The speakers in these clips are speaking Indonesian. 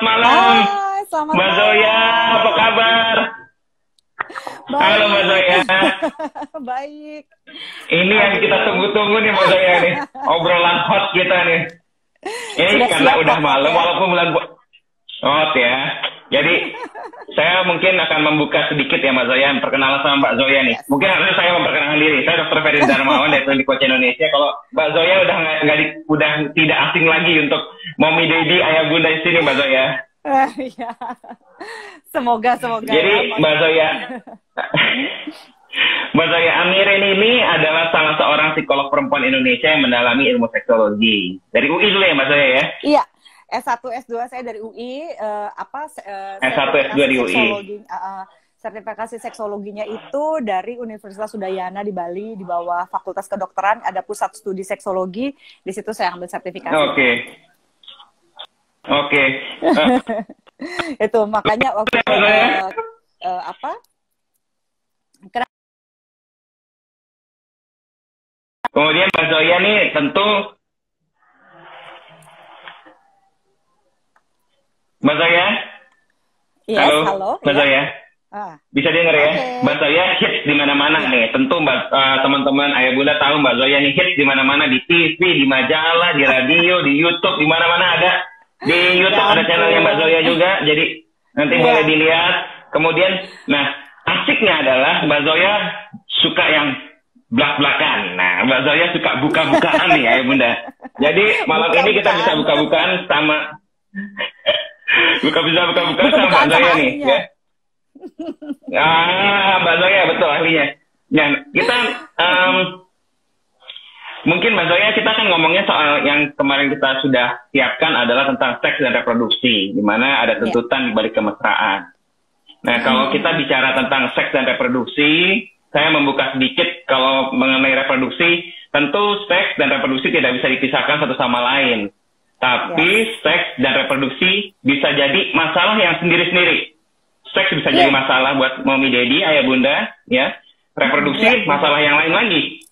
malam. Hai, selamat Mbak malam. Zoya, apa kabar? Halo Mbak Zoya. Baik. Ini yang kita tunggu-tunggu nih Mbak Zoya nih. Obrolan hot kita nih. Ini Sudah karena siap, udah Pak, malam, ya? walaupun bulan hot ya. Jadi saya mungkin akan membuka sedikit ya Mbak Zoya, perkenalan sama Mbak Zoya nih. Yes. Mungkin harusnya saya memperkenalkan diri. Saya Dr. Ferry Darmawan dari Klinik Coach Indonesia. Kalau Mbak Zoya udah tidak asing lagi untuk Mommy Daddy Ayah Bunda di sini Mbak Zoya. Ya. Semoga Jadi ya, Mbak Zoya, Mbak Zoya Amirin ini adalah salah seorang psikolog perempuan Indonesia yang mendalami ilmu seksologi. Dari UI dulu ya Mbak Zoya ya? Iya. S1, S2 saya dari UI, S1, S2 di UI. Sertifikasi seksologinya itu dari Universitas Udayana di Bali, di bawah Fakultas Kedokteran, ada pusat studi seksologi, di situ saya ambil sertifikasi. Oke. Itu makanya waktu itu, Kemudian Mbak Zoya nih tentu Mbak Zoya? yes, halo, Mbak ya. Zoya? Bisa dengar ya? Okay. Mbak Zoya hits di mana-mana nih. Tentu teman-teman Ayah Bunda tahu Mbak Zoya nih hits di mana-mana, di TV, di majalah, di radio, di YouTube, di mana-mana ada. Di YouTube ada channelnya Mbak Zoya juga, jadi nanti boleh dilihat. Kemudian, nah asiknya adalah Mbak Zoya suka yang blak-blakan. Nah, Mbak Zoya suka buka-bukaan nih Ayah Bunda. Jadi malam ini kita bisa buka-bukaan sama buka-bukaan sama Mbak Zoya nih. Ya. Mbak Zoya betul ahlinya. Nah, kita mungkin Mbak Zoya kita kan ngomongnya soal yang kemarin kita sudah siapkan adalah tentang seks dan reproduksi, di mana ada tuntutan di balik kemesraan. Nah, kalau kita bicara tentang seks dan reproduksi, saya membuka sedikit kalau mengenai reproduksi, tentu seks dan reproduksi tidak bisa dipisahkan satu sama lain. Tapi seks dan reproduksi bisa jadi masalah yang sendiri-sendiri. Seks bisa jadi masalah buat Mommy Daddy, Ayah Bunda, ya. Reproduksi masalah yang lain lagi.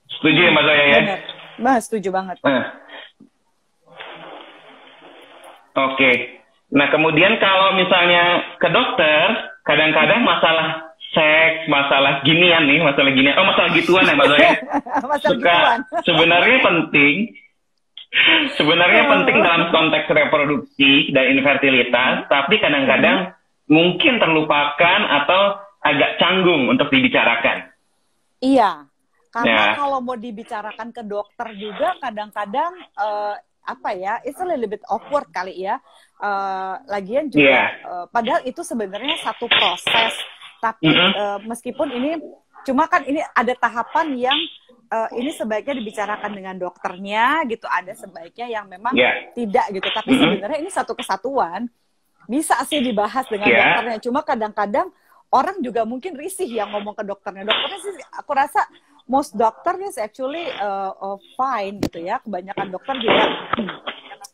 Setuju ya Mbak Zoya ya? Mbak, setuju banget. Oke. Nah, kemudian kalau misalnya ke dokter, kadang-kadang masalah seks, masalah ginian nih, masalah gituan ya Mbak Zoya. Sebenarnya penting dalam konteks reproduksi dan infertilitas, tapi kadang-kadang mungkin terlupakan atau agak canggung untuk dibicarakan. Iya, karena kalau mau dibicarakan ke dokter juga kadang-kadang it's a little bit awkward kali ya. Lagian juga, padahal itu sebenarnya satu proses. Tapi meskipun ini, cuma kan ini ada tahapan yang ini sebaiknya dibicarakan dengan dokternya gitu. Ada sebaiknya yang memang tidak gitu. Tapi sebenarnya ini satu kesatuan. Bisa sih dibahas dengan dokternya. Cuma kadang-kadang orang juga mungkin risih yang ngomong ke dokternya. Dokternya sih aku rasa most doctors actually fine gitu ya. Kebanyakan dokter juga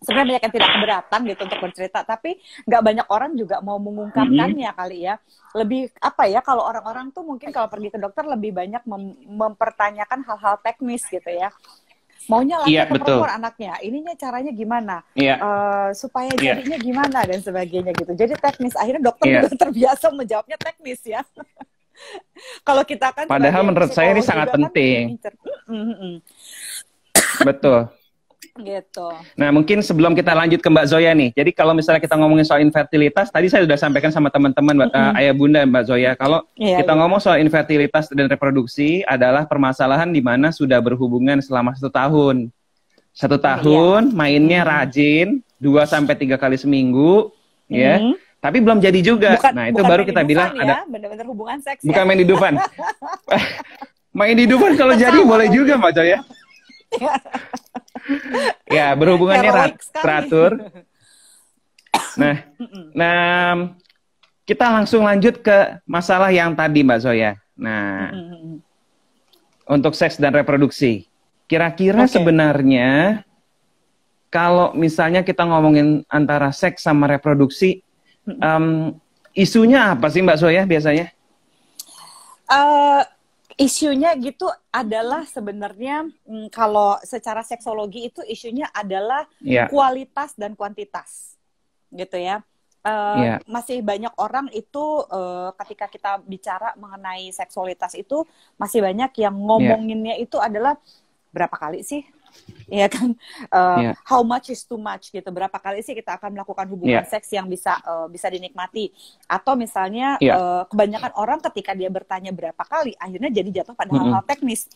sebenarnya banyak yang tidak keberatan gitu untuk bercerita. Tapi nggak banyak orang juga mau mengungkapkannya kali ya. Lebih kalau orang-orang tuh mungkin kalau pergi ke dokter lebih banyak mempertanyakan hal-hal teknis gitu ya. Maunya laki atau perempuan anaknya, ininya caranya gimana, supaya jadinya gimana dan sebagainya gitu. Jadi teknis, akhirnya dokter juga terbiasa menjawabnya teknis ya. Kalau kita kan padahal menurut saya ini sangat penting. Betul. Gitu. Nah, mungkin sebelum kita lanjut ke Mbak Zoya nih. Jadi kalau misalnya kita ngomongin soal infertilitas, tadi saya sudah sampaikan sama teman-teman Ayah Bunda Mbak Zoya, kalau kita ngomong soal infertilitas dan reproduksi adalah permasalahan di mana sudah berhubungan selama 1 tahun. 1 tahun mainnya rajin 2-3 kali seminggu, ya. Tapi belum jadi juga. Nah, itu baru kita bilang ada benar-benar hubungan seks. Bukan main di Dufan. Main di Dufan kalau jadi boleh juga Mbak Zoya. Ya, berhubungannya teratur. Nah, kita langsung lanjut ke masalah yang tadi Mbak Zoya. Nah, untuk seks dan reproduksi. Kira-kira sebenarnya kalau misalnya kita ngomongin antara seks sama reproduksi, isunya apa sih Mbak Zoya biasanya? Isunya gitu adalah sebenarnya kalau secara seksologi itu isunya adalah kualitas dan kuantitas gitu ya. masih banyak orang itu ketika kita bicara mengenai seksualitas itu masih banyak yang ngomonginnya itu adalah berapa kali sih? Ya kan, how much is too much gitu. Berapa kali sih kita akan melakukan hubungan seks yang bisa dinikmati? Atau misalnya kebanyakan orang ketika dia bertanya berapa kali, akhirnya jadi jatuh pada hal-hal teknis.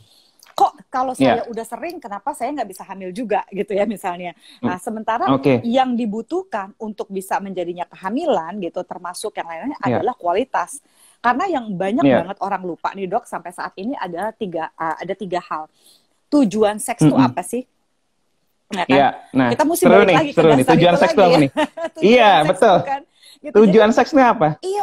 Kok kalau saya udah sering, kenapa saya nggak bisa hamil juga gitu ya misalnya. Nah sementara yang dibutuhkan untuk bisa menjadinya kehamilan gitu, termasuk yang lainnya adalah kualitas. Karena yang banyak banget orang lupa nih dok sampai saat ini ada tiga hal. Tujuan seks itu apa sih? Nah, kan? Nah, kita mesti balik lagi ke dasar tujuan seks itu apa nih? Iya, betul. Kan? Gitu. Tujuan seksnya apa? Iya,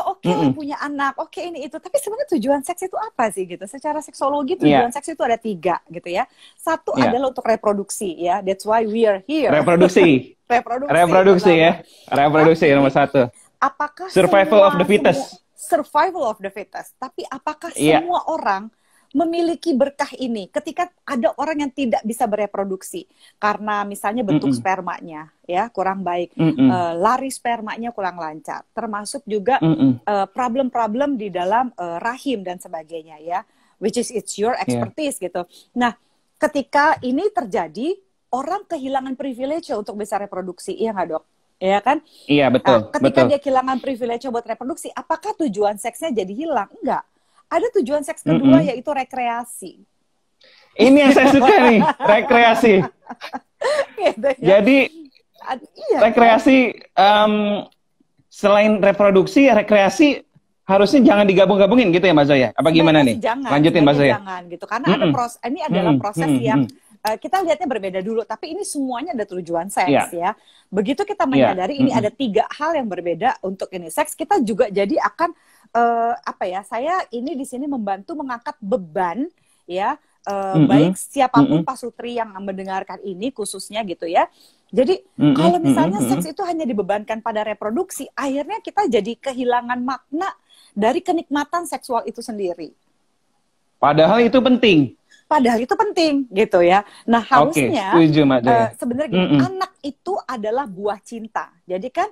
punya anak, ini itu. Tapi sebenarnya tujuan seks itu apa sih gitu? Secara seksologi tujuan seks itu ada 3 gitu ya. Satu adalah untuk reproduksi ya. That's why we are here. Reproduksi ya. Reproduksi nomor 1. Apakah survival of the fittest? Survival of the fittest. Tapi apakah semua orang memiliki berkah ini ketika ada orang yang tidak bisa bereproduksi karena misalnya bentuk spermanya ya kurang baik, lari spermanya kurang lancar, termasuk juga problem-problem di dalam rahim dan sebagainya ya, which is it's your expertise gitu. Nah, ketika ini terjadi, orang kehilangan privilege untuk bisa reproduksi, iya nggak dok? Ya kan? Iya betul. Ketika dia kehilangan privilege buat reproduksi, apakah tujuan seksnya jadi hilang? Enggak. Ada tujuan seks kedua yaitu rekreasi. Ini yang saya suka nih, rekreasi. Gitu, ya. Jadi rekreasi selain reproduksi, rekreasi harusnya jangan digabung-gabungin gitu ya Mbak Zoya? Apa gimana nih? Lanjutin Mbak Zoya. Jangan gitu, karena ada ini adalah proses yang kita lihatnya berbeda dulu, tapi ini semuanya ada tujuan seks ya. Begitu kita menyadari ini ada 3 hal yang berbeda untuk ini seks, kita juga jadi akan saya ini di sini membantu mengangkat beban ya, baik siapapun pasutri yang mendengarkan ini khususnya gitu ya. Jadi kalau misalnya seks itu hanya dibebankan pada reproduksi, akhirnya kita jadi kehilangan makna dari kenikmatan seksual itu sendiri. Padahal itu penting. Gitu ya. Nah harusnya sebenarnya anak itu adalah buah cinta. Jadi kan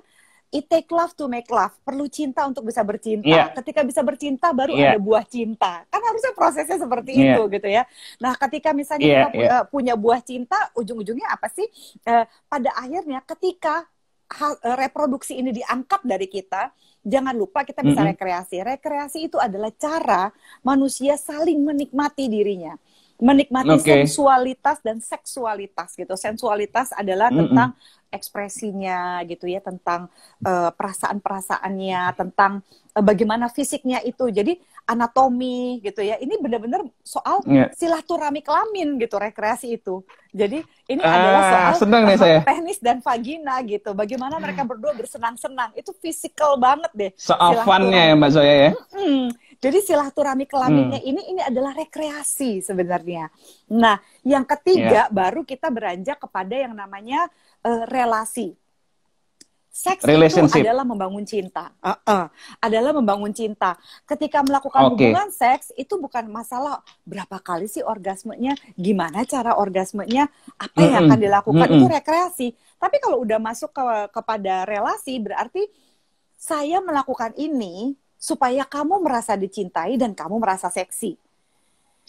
it take love to make love. Perlu cinta untuk bisa bercinta. Ketika bisa bercinta baru ada buah cinta. Kan harusnya prosesnya seperti itu gitu ya. Nah ketika misalnya kita punya buah cinta, ujung-ujungnya apa sih? Pada akhirnya ketika reproduksi ini diangkat dari kita, jangan lupa kita bisa rekreasi. Rekreasi itu adalah cara manusia saling menikmati dirinya. Menikmati sensualitas dan seksualitas gitu. Sensualitas adalah tentang ekspresinya gitu ya, tentang perasaan-perasaannya, tentang bagaimana fisiknya itu. Jadi anatomi gitu ya. Ini benar-benar soal silaturahmi kelamin gitu, rekreasi itu. Jadi ini adalah soal penis dan vagina gitu. Bagaimana mereka berdua bersenang-senang. Itu fisikal banget deh. Soal fun-nya ya Mbak Zoya ya. Jadi silaturahmi kelaminnya ini adalah rekreasi sebenarnya. Nah, yang ketiga baru kita beranjak kepada yang namanya relasi. Seks itu adalah membangun cinta. Adalah membangun cinta. Ketika melakukan hubungan seks itu bukan masalah berapa kali sih orgasmenya, gimana cara orgasmenya, apa yang akan dilakukan, itu rekreasi. Tapi kalau udah masuk kepada relasi, berarti saya melakukan ini supaya kamu merasa dicintai dan kamu merasa seksi.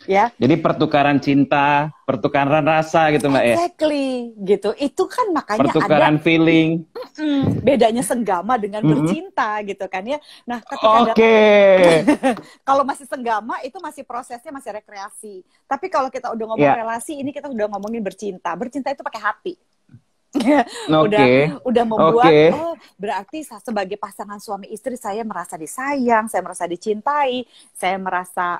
Ya. Jadi pertukaran cinta, pertukaran rasa gitu Mbak ya. Exactly, gitu. Itu kan makanya pertukaran feeling. Bedanya senggama dengan bercinta gitu kan ya. Nah, ketika kalau masih senggama itu masih prosesnya masih rekreasi. Tapi kalau kita udah ngomong relasi, ini kita udah ngomongin bercinta. Bercinta itu pakai hati. udah membuat berarti sebagai pasangan suami istri saya merasa disayang, saya merasa dicintai, saya merasa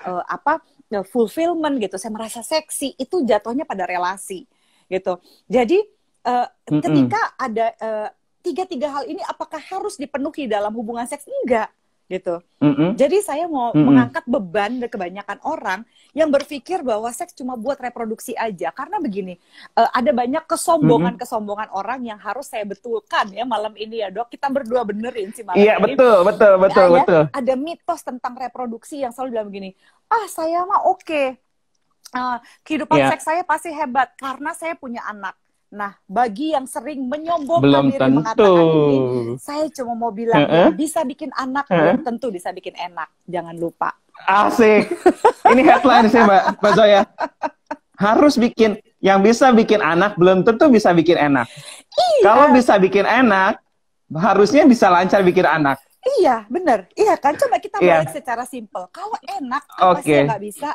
fulfillment gitu, saya merasa seksi. Itu jatuhnya pada relasi gitu. Jadi ketika ada tiga hal ini, apakah harus dipenuhi dalam hubungan seks? Enggak gitu. Jadi saya mau mengangkat beban dari kebanyakan orang yang berpikir bahwa seks cuma buat reproduksi aja. Karena begini, ada banyak kesombongan orang yang harus saya betulkan ya malam ini ya dok. Kita berdua benerin sih malam ini. Iya betul. Ada mitos tentang reproduksi yang selalu bilang begini, saya mah kehidupan seks saya pasti hebat karena saya punya anak. Nah, bagi yang sering menyombongkan belum diri tentu. mengatakan ini, saya cuma mau bilang ya, bisa bikin anak, belum tentu bisa bikin enak. Jangan lupa. Asik. Ini headline sih Mbak Zoya. Harus bikin, yang bisa bikin anak belum tentu bisa bikin enak. Iya. Kalau bisa bikin enak, harusnya bisa lancar bikin anak. Iya, bener. Iya kan, coba kita balik secara simpel. Kalau enak, apa sih yang nggak bisa?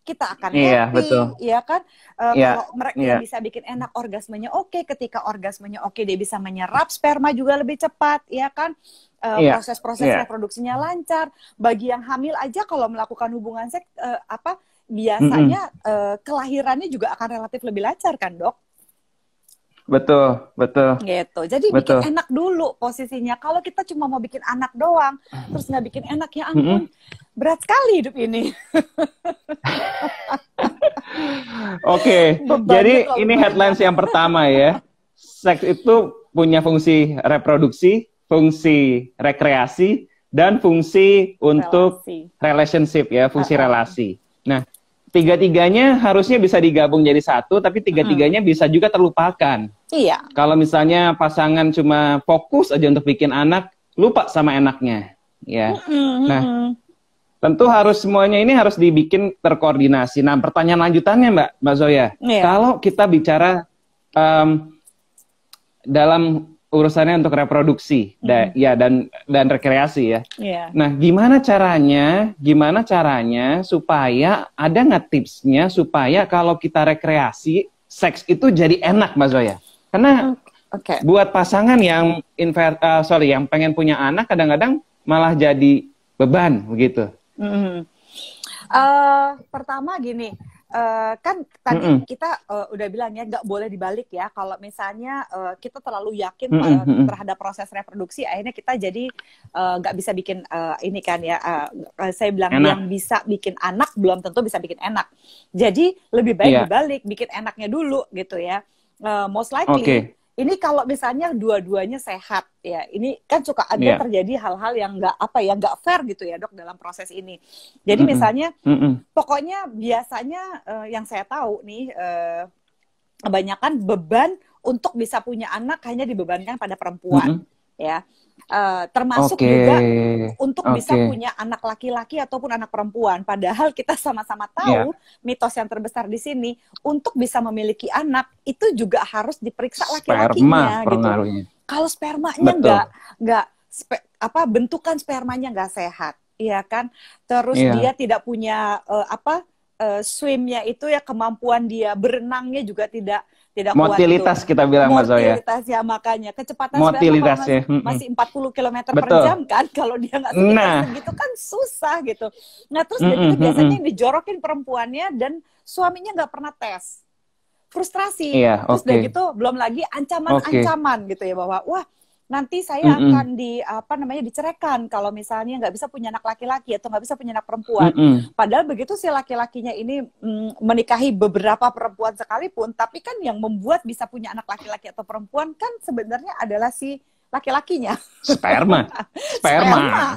Kita akan happy, ya kan? Kalau mereka yang bisa bikin enak, orgasmenya oke. Ketika orgasmenya oke, dia bisa menyerap sperma juga lebih cepat, ya kan? Proses-proses reproduksinya lancar. Bagi yang hamil aja, kalau melakukan hubungan seks, biasanya kelahirannya juga akan relatif lebih lancar, kan, Dok? Betul. Gitu. Jadi bikin enak dulu posisinya. Kalau kita cuma mau bikin anak doang, terus nggak bikin enak, ya ampun, berat sekali hidup ini. Oke, jadi ini headlines yang pertama ya. Seks itu punya fungsi reproduksi, fungsi rekreasi, dan fungsi untuk relationship ya, fungsi relasi. Nah, tiga-tiganya harusnya bisa digabung jadi satu, tapi tiga-tiganya bisa juga terlupakan. Iya. Kalau misalnya pasangan cuma fokus aja untuk bikin anak, lupa sama enaknya. Ya. Nah, tentu harus semuanya ini harus dibikin terkoordinasi. Nah, pertanyaan lanjutannya Mbak Zoya, kalau kita bicara dalam urusannya untuk reproduksi, dan rekreasi ya. Nah, gimana caranya supaya ada nggak tipsnya supaya kalau kita rekreasi seks itu jadi enak, Mbak Zoya? Karena buat pasangan yang yang pengen punya anak kadang-kadang malah jadi beban begitu. Pertama gini, kan tadi kita udah bilang ya, nggak boleh dibalik ya. Kalau misalnya kita terlalu yakin terhadap proses reproduksi, akhirnya kita jadi nggak bisa bikin ini kan ya. Saya bilang yang bisa bikin anak belum tentu bisa bikin enak. Jadi lebih baik dibalik, bikin enaknya dulu gitu ya. Most likely. Ini kalau misalnya dua-duanya sehat ya, ini kan suka ada terjadi hal-hal yang nggak fair gitu ya, Dok, dalam proses ini. Jadi misalnya, pokoknya biasanya yang saya tahu nih, kebanyakan beban untuk bisa punya anak hanya dibebankan pada perempuan, ya. Termasuk juga untuk bisa punya anak laki-laki ataupun anak perempuan. Padahal kita sama-sama tahu mitos yang terbesar di sini, untuk bisa memiliki anak itu juga harus diperiksa laki-lakinya gitu. Kalau spermanya bentukan spermanya nggak sehat, iya kan? Terus dia tidak punya swimnya itu ya, kemampuan dia berenangnya juga tidak motilitas kuat, kita bilang Mas Zoya. Motilitas ya, makanya kecepatan masih 40 km per jam kan, kalau dia nggak segitu kan susah gitu. Nah terus itu biasanya yang dijorokin perempuannya dan suaminya nggak pernah tes, frustrasi. Terus udah gitu belum lagi ancaman-ancaman gitu ya, bahwa wah nanti saya akan diceraikan kalau misalnya nggak bisa punya anak laki-laki atau nggak bisa punya anak perempuan. Padahal begitu si laki-lakinya ini menikahi beberapa perempuan sekalipun, tapi kan yang membuat bisa punya anak laki-laki atau perempuan kan sebenarnya adalah si laki-lakinya. Sperma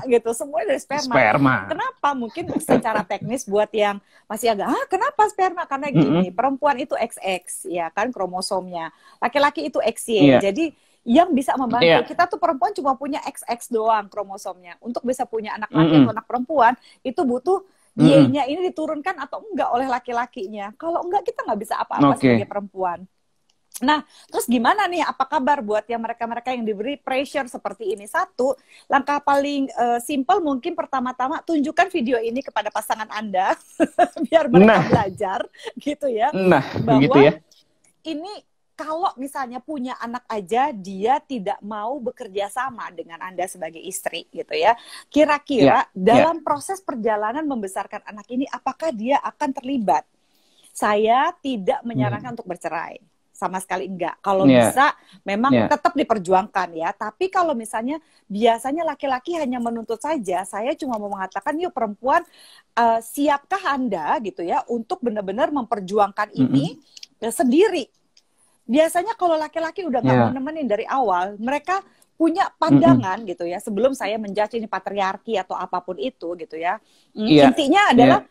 gitu, semua dari sperma. Kenapa? Mungkin secara teknis buat yang masih agak kenapa sperma? Karena gini, perempuan itu XX ya kan kromosomnya, laki-laki itu XY. Jadi yang bisa membantu kita tuh perempuan cuma punya XX doang kromosomnya. Untuk bisa punya anak laki atau anak perempuan itu butuh Y-nya ini diturunkan atau enggak oleh laki-lakinya. Kalau enggak kita nggak bisa apa-apa sebagai perempuan. Nah, terus gimana nih? Apa kabar buat yang mereka-mereka yang diberi pressure seperti ini? Satu, langkah paling simpel mungkin pertama-tama tunjukkan video ini kepada pasangan Anda biar mereka belajar gitu ya. Bahwa gitu ya. Ini kalau misalnya punya anak aja dia tidak mau bekerja sama dengan Anda sebagai istri gitu ya. Kira-kira dalam proses perjalanan membesarkan anak ini apakah dia akan terlibat? Saya tidak menyarankan untuk bercerai. Sama sekali enggak. Kalau bisa memang tetap diperjuangkan ya. Tapi kalau misalnya biasanya laki-laki hanya menuntut saja, saya cuma mau mengatakan yuk perempuan, siapkah Anda gitu ya untuk benar-benar memperjuangkan ini sendiri. Biasanya kalau laki-laki udah nggak mau nemenin dari awal, mereka punya pandangan gitu ya. Sebelum saya menjudge ini patriarki atau apapun itu gitu ya. Intinya adalah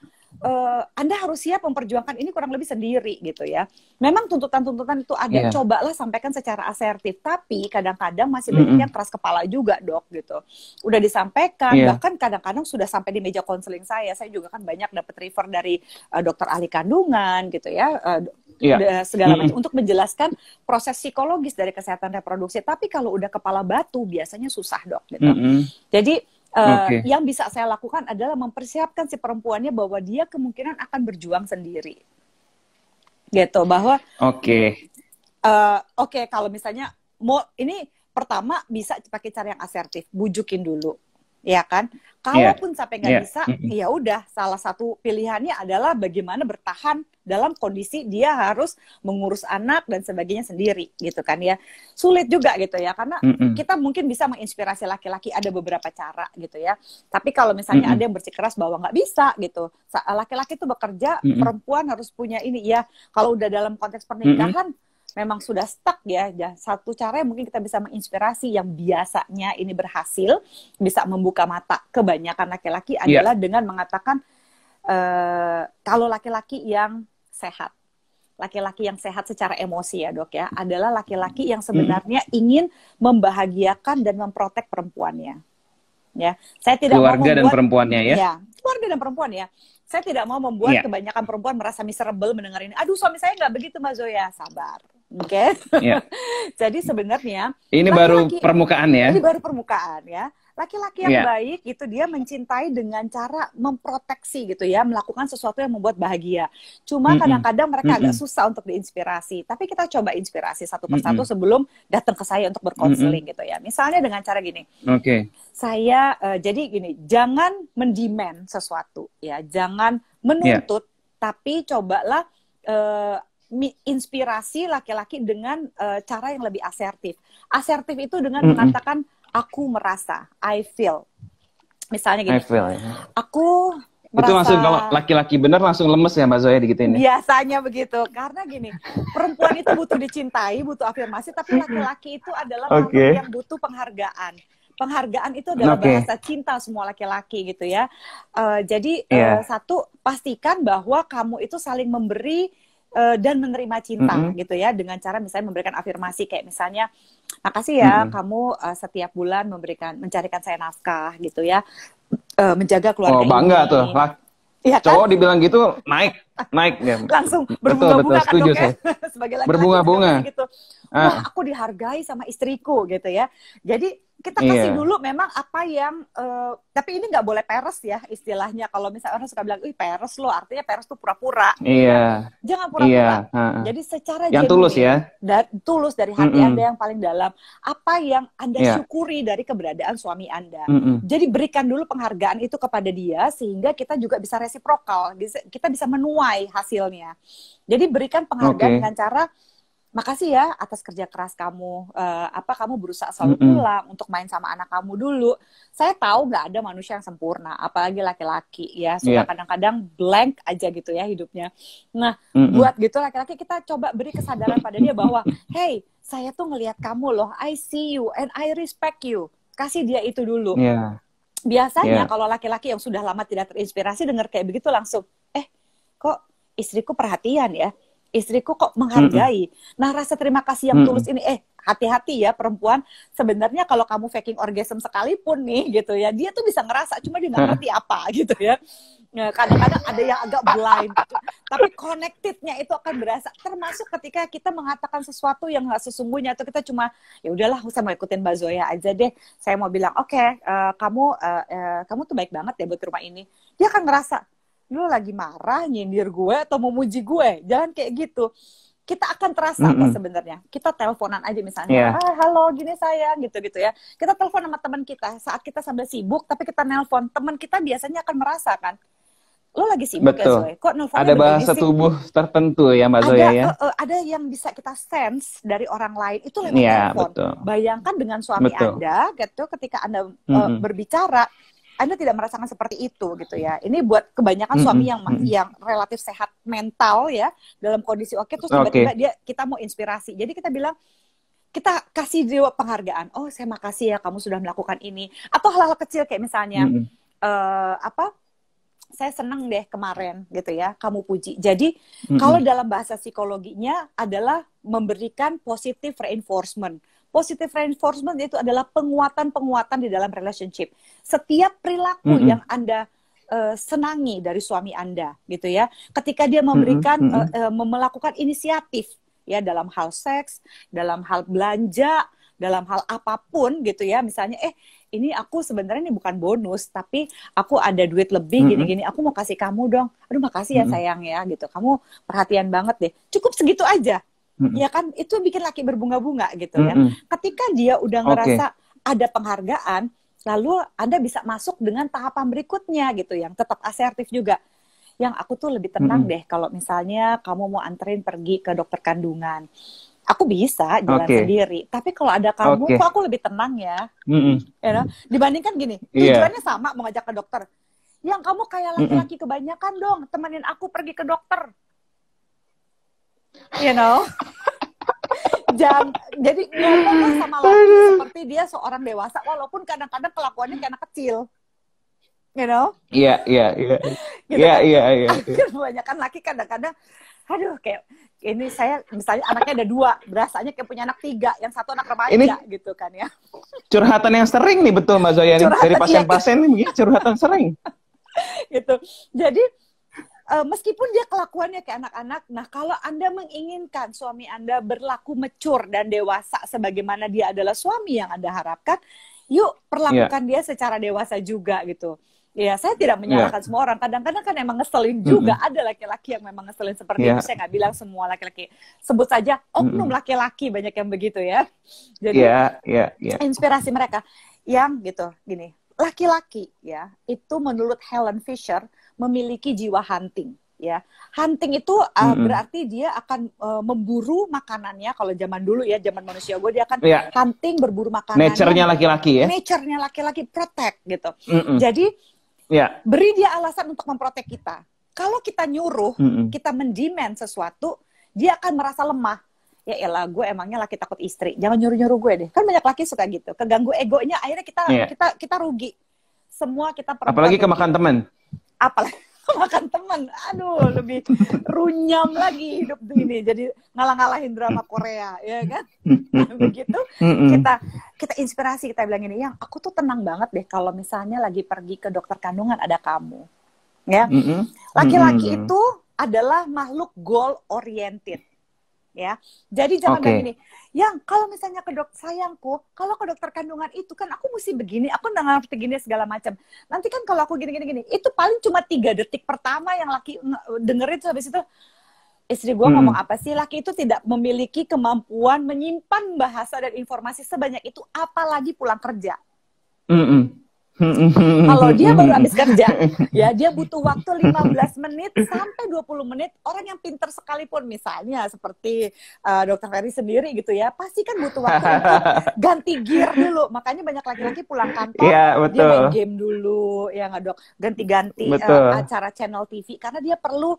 Anda harus siap memperjuangkan ini kurang lebih sendiri gitu ya. Memang tuntutan-tuntutan itu ada, cobalah sampaikan secara asertif. Tapi kadang-kadang masih banyak yang keras kepala juga, Dok, gitu. Udah disampaikan, bahkan kadang-kadang sudah sampai di meja konseling saya juga kan banyak dapat refer dari dokter ahli kandungan gitu ya, segala macam untuk menjelaskan proses psikologis dari kesehatan reproduksi. Tapi kalau udah kepala batu biasanya susah, Dok, gitu. Jadi yang bisa saya lakukan adalah mempersiapkan si perempuannya bahwa dia kemungkinan akan berjuang sendiri, gitu. Bahwa kalau misalnya mau ini pertama bisa pakai cara yang asertif, bujukin dulu, ya kan? Kalaupun sampai nggak bisa, ya udah salah satu pilihannya adalah bagaimana bertahan dalam kondisi dia harus mengurus anak dan sebagainya sendiri, gitu kan ya. Sulit juga gitu ya, karena kita mungkin bisa menginspirasi laki-laki, ada beberapa cara gitu ya. Tapi kalau misalnya ada yang bersikeras bahwa nggak bisa gitu, laki-laki itu bekerja, perempuan harus punya ini ya. Kalau udah dalam konteks pernikahan, memang sudah stuck ya. Satu cara yang mungkin kita bisa menginspirasi yang biasanya ini berhasil, bisa membuka mata kebanyakan laki-laki adalah dengan mengatakan kalau laki-laki yang sehat. Laki-laki yang sehat secara emosi ya, Dok ya, adalah laki-laki yang sebenarnya ingin membahagiakan dan memprotek perempuannya. Ya, saya tidak keluarga mau membuat, dan perempuannya ya. Keluarga dan perempuan ya. Saya tidak mau membuat kebanyakan perempuan merasa miserable mendengar ini. Aduh, suami saya nggak begitu, Mbak Zoya. Sabar. Oke. Jadi sebenarnya ini baru permukaan ya. Ini baru permukaan ya. Laki-laki yang baik itu dia mencintai dengan cara memproteksi gitu ya, melakukan sesuatu yang membuat bahagia. Cuma kadang-kadang mereka agak susah untuk diinspirasi. Tapi kita coba inspirasi satu persatu sebelum datang ke saya untuk berkonseling gitu ya. Misalnya dengan cara gini. Saya jadi gini, jangan mendemand sesuatu ya, jangan menuntut, tapi cobalah inspirasi laki-laki dengan cara yang lebih asertif. Asertif itu dengan mengatakan aku merasa, I feel. Misalnya gini, aku merasa... Itu langsung kalau laki-laki bener langsung lemes ya Mbak Zoya digituin ya? Biasanya begitu, karena gini, perempuan itu butuh dicintai, butuh afirmasi, tapi laki-laki itu adalah makhluk yang butuh penghargaan. Penghargaan itu adalah bahasa cinta semua laki-laki gitu ya. Jadi satu, pastikan bahwa kamu itu saling memberi dan menerima cinta gitu ya, dengan cara misalnya memberikan afirmasi kayak misalnya makasih ya kamu setiap bulan mencarikan saya nafkah gitu ya, menjaga keluarga ini. Bangga tuh ya, kan? Cowok dibilang gitu naik ya. Langsung berbunga-bunga kan, Dok ya. Sebagai laki-laki berbunga-bunga gitu. Wah, aku dihargai sama istriku gitu ya. Jadi kita kasih dulu memang apa yang tapi ini nggak boleh peres ya istilahnya. Kalau misalnya orang suka bilang, peres lo, artinya peres tuh pura-pura. Jangan pura-pura. Jadi secara yang tulus ya. Tulus dari hati Anda yang paling dalam. Apa yang Anda syukuri dari keberadaan suami Anda. Jadi berikan dulu penghargaan itu kepada dia sehingga kita juga bisa resiprokal. Kita bisa menuai hasilnya. Jadi berikan penghargaan dengan cara makasih ya atas kerja keras kamu. Kamu berusaha selalu pulang untuk main sama anak kamu dulu. Saya tahu nggak ada manusia yang sempurna, apalagi laki-laki ya. Suka kadang-kadang blank aja gitu ya hidupnya. Nah, buat gitu laki-laki kita coba beri kesadaran pada dia bahwa, hey, saya tuh ngelihat kamu loh, I see you and I respect you. Kasih dia itu dulu. Biasanya kalau laki-laki yang sudah lama tidak terinspirasi dengar kayak begitu langsung, kok istriku perhatian ya. Istriku kok menghargai. Nah, rasa terima kasih yang tulus ini, hati-hati ya perempuan. Sebenarnya kalau kamu faking orgasm sekalipun nih gitu ya, dia tuh bisa ngerasa, cuma dia nggak ngerti apa gitu ya. Kadang-kadang ada yang agak blind gitu. Tapi connected-nya itu akan berasa. Termasuk ketika kita mengatakan sesuatu yang nggak sesungguhnya, atau kita cuma, ya udahlah, saya mau ikutin Mbak Zoya aja deh. Saya mau bilang, kamu tuh baik banget ya buat rumah ini. Dia akan ngerasa, lu lagi marah, nyindir gue, atau memuji gue. Jangan kayak gitu. Kita akan terasa kok sebenarnya. Kita teleponan aja misalnya, halo gini sayang, gitu-gitu ya. Kita telepon sama teman kita, saat kita sambil sibuk, tapi kita nelpon, teman kita biasanya akan merasakan, lo lagi sibuk ya Zoe? Kok nelfonnya ada bahasa tubuh tertentu ya Mbak Zoya ya? Ada yang bisa kita sense dari orang lain, itu lewat telepon. Bayangkan dengan suami Anda, gitu, ketika Anda berbicara, Anda tidak merasakan seperti itu gitu ya. Ini buat kebanyakan suami yang relatif sehat mental ya, dalam kondisi terus tiba-tiba kita mau inspirasi. Jadi kita bilang, kita kasih dia penghargaan. Oh, saya makasih ya kamu sudah melakukan ini. Atau hal-hal kecil kayak misalnya saya senang deh kemarin gitu ya, kamu puji. Jadi kalau dalam bahasa psikologinya adalah memberikan positive reinforcement. Positive reinforcement itu adalah penguatan-penguatan di dalam relationship. Setiap perilaku yang Anda senangi dari suami Anda gitu ya, ketika dia memberikan melakukan inisiatif ya dalam hal seks, dalam hal belanja, dalam hal apapun gitu ya, misalnya ini aku sebenarnya ini bukan bonus, tapi aku ada duit lebih gini-gini, aku mau kasih kamu dong. Aduh makasih ya sayang ya gitu, kamu perhatian banget deh. Cukup segitu aja, ya kan? Itu bikin laki berbunga-bunga gitu ya. Ketika dia udah ngerasa ada penghargaan, lalu Anda bisa masuk dengan tahapan berikutnya gitu, yang tetap asertif juga. Yang aku tuh lebih tenang deh kalau misalnya kamu mau anterin pergi ke dokter kandungan. Aku bisa jalan sendiri, tapi kalau ada kamu, kok aku lebih tenang ya. You know? Dibandingkan gini, tujuannya sama mau ngajak ke dokter. Yang kamu kayak laki-laki kebanyakan dong, temenin aku pergi ke dokter. You know? Jadi ngomongnya sama laki seperti dia seorang dewasa, walaupun kadang-kadang kelakuannya kayak anak kecil. You know? Iya. Kebanyakan laki kadang-kadang, aduh kayak ini saya misalnya anaknya ada 2, berasanya kayak punya anak 3, yang satu anak remaja ini, gitu kan ya. Curhatan yang sering nih betul Mbak Zoya, dari pasien-pasien nih curhatan sering. Gitu. Jadi meskipun dia kelakuannya kayak anak-anak, nah kalau Anda menginginkan suami Anda berlaku mature dan dewasa sebagaimana dia adalah suami yang Anda harapkan, yuk perlakukan dia secara dewasa juga gitu. Ya, saya tidak menyalahkan semua orang. Kadang-kadang kan emang ngeselin juga. Ada laki-laki yang memang ngeselin seperti itu. Saya nggak bilang semua laki-laki. Sebut saja oknum laki-laki, banyak yang begitu ya. Jadi inspirasi mereka yang gitu, gini. Laki-laki ya, itu menurut Helen Fisher memiliki jiwa hunting. Ya, hunting itu berarti dia akan memburu makanannya. Kalau zaman dulu ya, zaman manusia gue, dia akan hunting, berburu makanannya. Nature-nya laki-laki ya. Nature-nya laki-laki, protect gitu. Jadi beri dia alasan untuk memprotek kita. Kalau kita nyuruh, kita mendemand sesuatu, dia akan merasa lemah. Ya elah, gue emangnya laki takut istri. Jangan nyuruh-nyuruh gue deh. Kan banyak laki suka gitu. Keganggu egonya, akhirnya kita rugi. Semua kita perempuan. Apalagi kemakan teman. Apalagi makan teman, aduh lebih runyam lagi hidup ini, jadi ngalah-ngalahin drama Korea, ya kan? Begitu kita inspirasi, kita bilang ini, yang aku tuh tenang banget deh kalau misalnya lagi pergi ke dokter kandungan ada kamu, ya. Laki-laki itu adalah makhluk goal oriented, ya. Jadi jangan bilang gini, yang kalau misalnya ke dokter, sayangku, kalau ke dokter kandungan itu kan aku mesti begini, aku nggak ngerti gini segala macam. Nanti kan kalau aku gini, itu paling cuma 3 detik pertama yang laki dengerin, habis itu istri gue ngomong apa sih? Laki itu tidak memiliki kemampuan menyimpan bahasa dan informasi sebanyak itu, apalagi pulang kerja. Kalau dia baru habis kerja, ya dia butuh waktu 15 menit sampai 20 menit. Orang yang pinter sekalipun, misalnya seperti Dr. Ferry sendiri gitu ya, pasti kan butuh waktu untuk ganti gear dulu. Makanya banyak laki-laki pulang kantor, dia main game dulu, ya nggak dok, ganti-ganti acara channel TV, karena dia perlu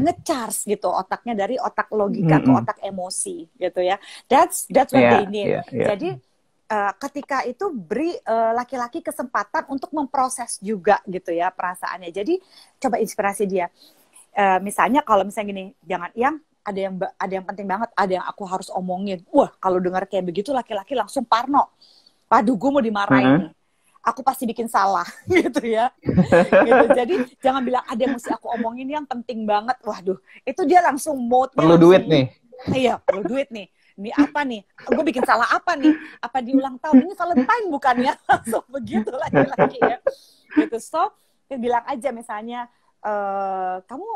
nge-charge gitu otaknya dari otak logika ke otak emosi gitu ya. That's what they need. Jadi ketika itu beri laki-laki kesempatan untuk memproses juga gitu ya perasaannya. Jadi coba inspirasi dia. Misalnya kalau misalnya gini, jangan yang ada yang penting banget, ada yang aku harus omongin. Wah, kalau dengar kayak begitu laki-laki langsung parno. Waduh, gue mau dimarahin nih. Aku pasti bikin salah gitu ya. Gitu. Jadi jangan bilang ada yang mesti aku omongin yang penting banget. Waduh, itu dia langsung mode. Perlu duit nih. Iya, perlu duit nih. Ini apa nih? Gue bikin salah apa nih? Apa di ulang tahun? Ini Valentine bukannya? Langsung begitu laki-laki ya. Gitu. So, bilang aja misalnya, kamu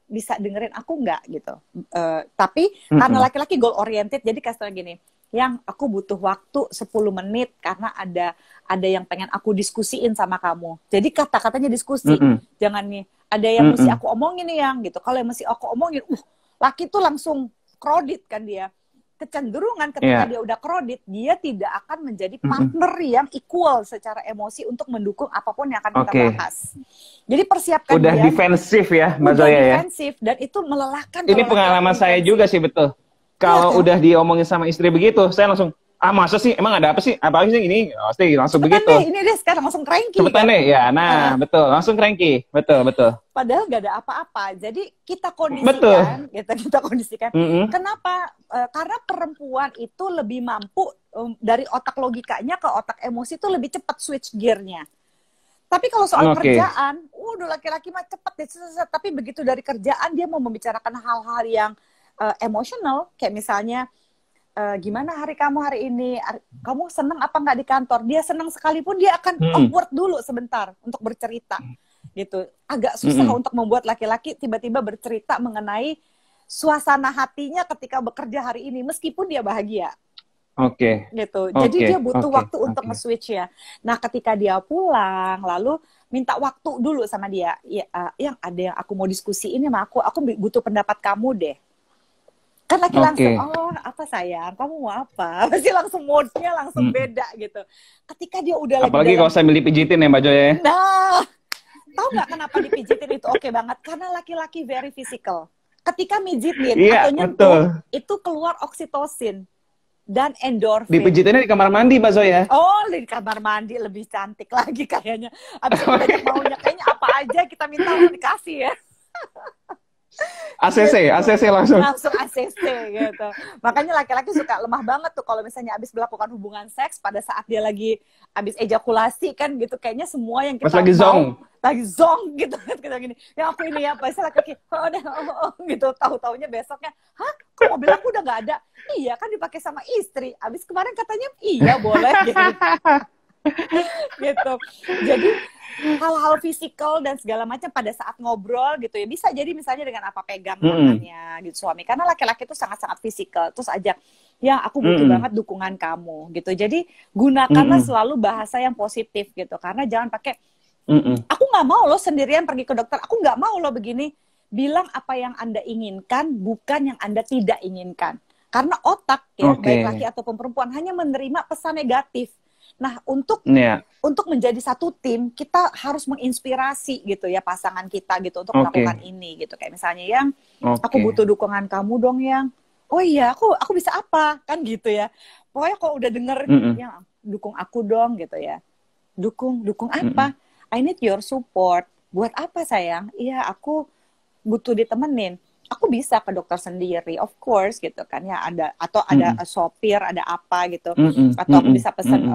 bisa dengerin aku nggak gitu. Tapi karena laki-laki goal oriented, jadi kasih gini, yang aku butuh waktu 10 menit karena ada yang pengen aku diskusiin sama kamu. Jadi kata-katanya diskusi. Jangan nih, ada yang mesti aku omongin nih yang gitu. Kalau yang mesti aku omongin, laki tuh langsung kredit kan dia. Kecenderungan ketika dia udah kredit, dia tidak akan menjadi partner yang equal secara emosi untuk mendukung apapun yang akan kita bahas. Jadi persiapkan udah dia. Defensif ya, Mbak Zoya ya. Defensif, dan itu melelahkan. Ini pengalaman saya juga sih, betul. Kalau udah diomongin sama istri begitu, saya langsung, masa sih? Emang ada apa sih? Apa sih ini? Pasti langsung cepetan begitu. Deh, ini deh sekarang langsung cranky. Cepetan deh, ya. Nah, betul. Langsung cranky. Betul, betul. Padahal nggak ada apa-apa. Jadi kita kondisikan, kita kondisikan. Kenapa? Karena perempuan itu lebih mampu dari otak logikanya ke otak emosi itu lebih cepat switch gearnya. Tapi kalau soal kerjaan, udah laki-laki mah cepet deh. Tapi begitu dari kerjaan dia mau membicarakan hal-hal yang emosional, kayak misalnya gimana hari kamu hari ini, kamu seneng apa nggak di kantor? Dia seneng sekalipun dia akan awkward dulu sebentar untuk bercerita, gitu. Agak susah untuk membuat laki-laki tiba-tiba bercerita mengenai suasana hatinya ketika bekerja hari ini, meskipun dia bahagia. Gitu. Jadi dia butuh waktu untuk nge-switch ya. Nah, ketika dia pulang, lalu minta waktu dulu sama dia. Ya, yang ada yang aku mau diskusiin sama aku butuh pendapat kamu deh. Kan laki langsung, apa sayang, kamu mau apa? Pasti langsung moodnya langsung beda gitu. Ketika dia udah apalagi kalau sambil dipijitin ya Mbak Joya. Nah, tahu nggak kenapa dipijitin itu oke banget? Karena laki-laki very physical. Ketika mijitin atau nyentuh, itu keluar oksitosin dan endorfin. Dipijitinnya di kamar mandi Mbak Zoya. Oh, di kamar mandi lebih cantik lagi kayaknya. Abis banyak maunya, kayaknya apa aja kita minta dikasih ya. ACC langsung ACC gitu. Makanya laki-laki suka lemah banget tuh kalau misalnya abis melakukan hubungan seks pada saat dia lagi abis ejakulasi kan gitu, kayaknya semua yang kita pas lagi zong gitu kan, kita gini, yang aku ini ya, pasti laki-laki gitu, tahu-taunya besoknya, hah, kok mobil aku udah nggak ada? Iya kan dipakai sama istri, abis kemarin katanya iya boleh gitu. Gitu. Jadi hal-hal fisikal dan segala macam pada saat ngobrol gitu ya, bisa jadi misalnya dengan apa, pegang tangannya gitu suami, karena laki-laki itu sangat-sangat fisikal, terus ajak ya aku butuh banget dukungan kamu gitu. Jadi gunakanlah selalu bahasa yang positif gitu, karena jangan pakai aku nggak mau lo sendirian pergi ke dokter, aku nggak mau lo begini. Bilang apa yang Anda inginkan, bukan yang Anda tidak inginkan, karena otak ya baik laki ataupun perempuan hanya menerima pesan negatif. Nah, untuk menjadi satu tim, kita harus menginspirasi gitu ya pasangan kita gitu untuk melakukan ini gitu. Kayak misalnya yang aku butuh dukungan kamu dong yang. Oh iya, aku bisa apa? Kan gitu ya. Pokoknya kalau udah denger yang dukung aku dong gitu ya. Dukung apa? I need your support. Buat apa sayang? Iya, aku butuh ditemenin. Aku bisa ke dokter sendiri, of course gitu kan ya, ada sopir, ada apa gitu, atau aku bisa pesan